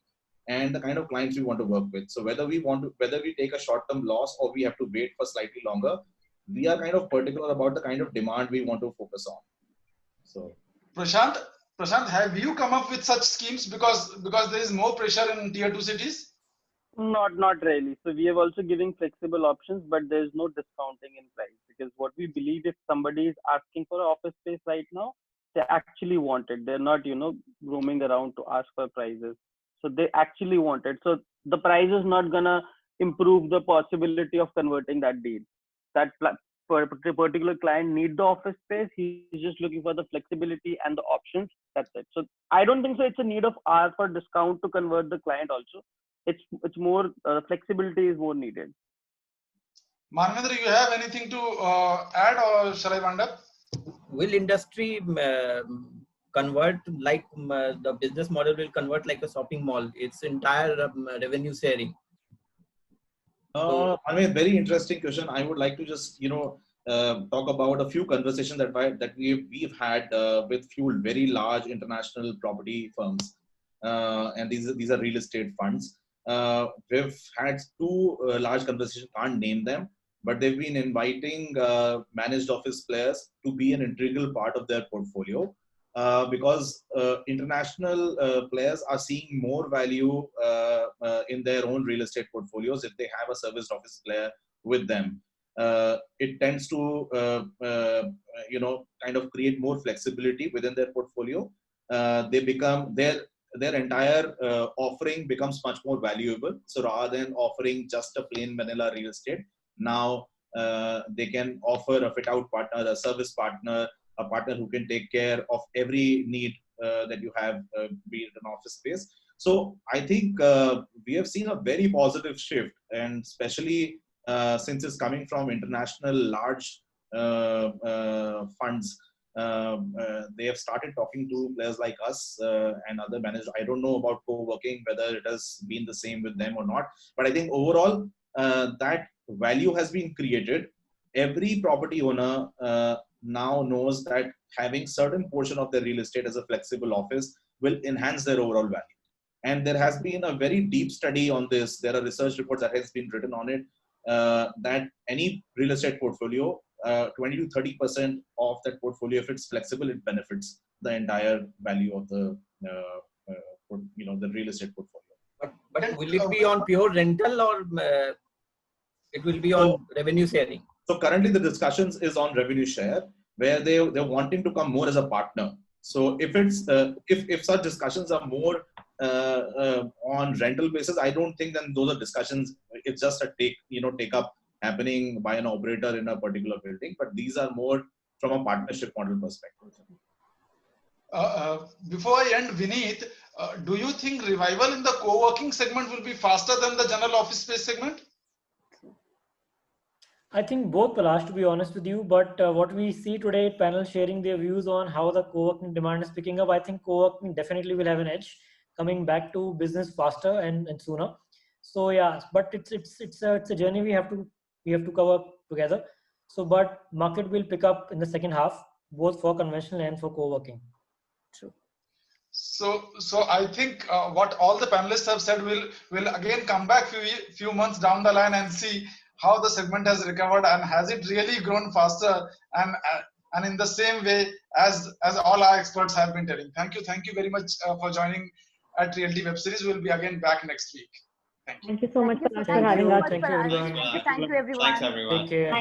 and the kind of clients we want to work with. So whether we take a short-term loss or we have to wait for slightly longer, we are kind of particular about the kind of demand we want to focus on. So Prashant, have you come up with such schemes because there is more pressure in tier 2 cities? Not really. So we have also giving flexible options, but there is no discounting in price, because what we believe, if somebody is asking for an office space right now, they actually want it. They're not, roaming around to ask for prices. So they actually want it. So the price is not gonna improve the possibility of converting that deal. That particular client need the office space. He's just looking for the flexibility and the options. That's it. So I don't think so. It's a need of ours for discount to convert the client also. It's more flexibility is more needed. Manvinder, you have anything to add, or shall I wind up? Will industry convert like the business model will convert like a shopping mall? It's entire revenue sharing. I mean, very interesting question. I would like to just talk about a few conversations that we've had with few very large international property firms, and these are real estate funds. We've had two large conversations, can't name them, but they've been inviting managed office players to be an integral part of their portfolio because international players are seeing more value in their own real estate portfolios if they have a serviced office player with them. It tends to kind of create more flexibility within their portfolio. They become their entire offering becomes much more valuable. So rather than offering just a plain vanilla real estate, now they can offer a fit out partner, a service partner, a partner who can take care of every need that you have, be it an office space. So I think we have seen a very positive shift, and especially since it's coming from international large funds. They have started talking to players like us and other managers. I don't know about co-working, whether it has been the same with them or not. But I think overall, that value has been created. Every property owner now knows that having certain portion of their real estate as a flexible office will enhance their overall value. And there has been a very deep study on this. There are research reports that has been written on it, that any real estate portfolio, 20 to 30% of that portfolio, if it's flexible, it benefits the entire value of the the real estate portfolio. But will it be on pure rental, or it will be on revenue sharing? So currently the discussions is on revenue share, where they're wanting to come more as a partner. So if it's if such discussions are more on rental basis, I don't think then those are discussions. It's just a take up happening by an operator in a particular building. But these are more from a partnership model perspective. Before I end, Vineet, do you think revival in the co-working segment will be faster than the general office space segment? I think both, Palash, to be honest with you. But what we see today, panel sharing their views on how the co-working demand is picking up, I think co-working definitely will have an edge, coming back to business faster and sooner. So yeah, but it's a journey we have to cover together. So, but market will pick up in the second half, both for conventional and for co-working. True. So I think what all the panelists have said will again come back few months down the line and see how the segment has recovered, and has it really grown faster and in the same way as all our experts have been telling. Thank you very much for joining at Realty Web Series. We'll be again back next week. Thank you. Thank you so much, Palash, for Thank you having so us. much, Thank you, Palash. everyone. Thank you, everyone. Thanks, everyone. Take care.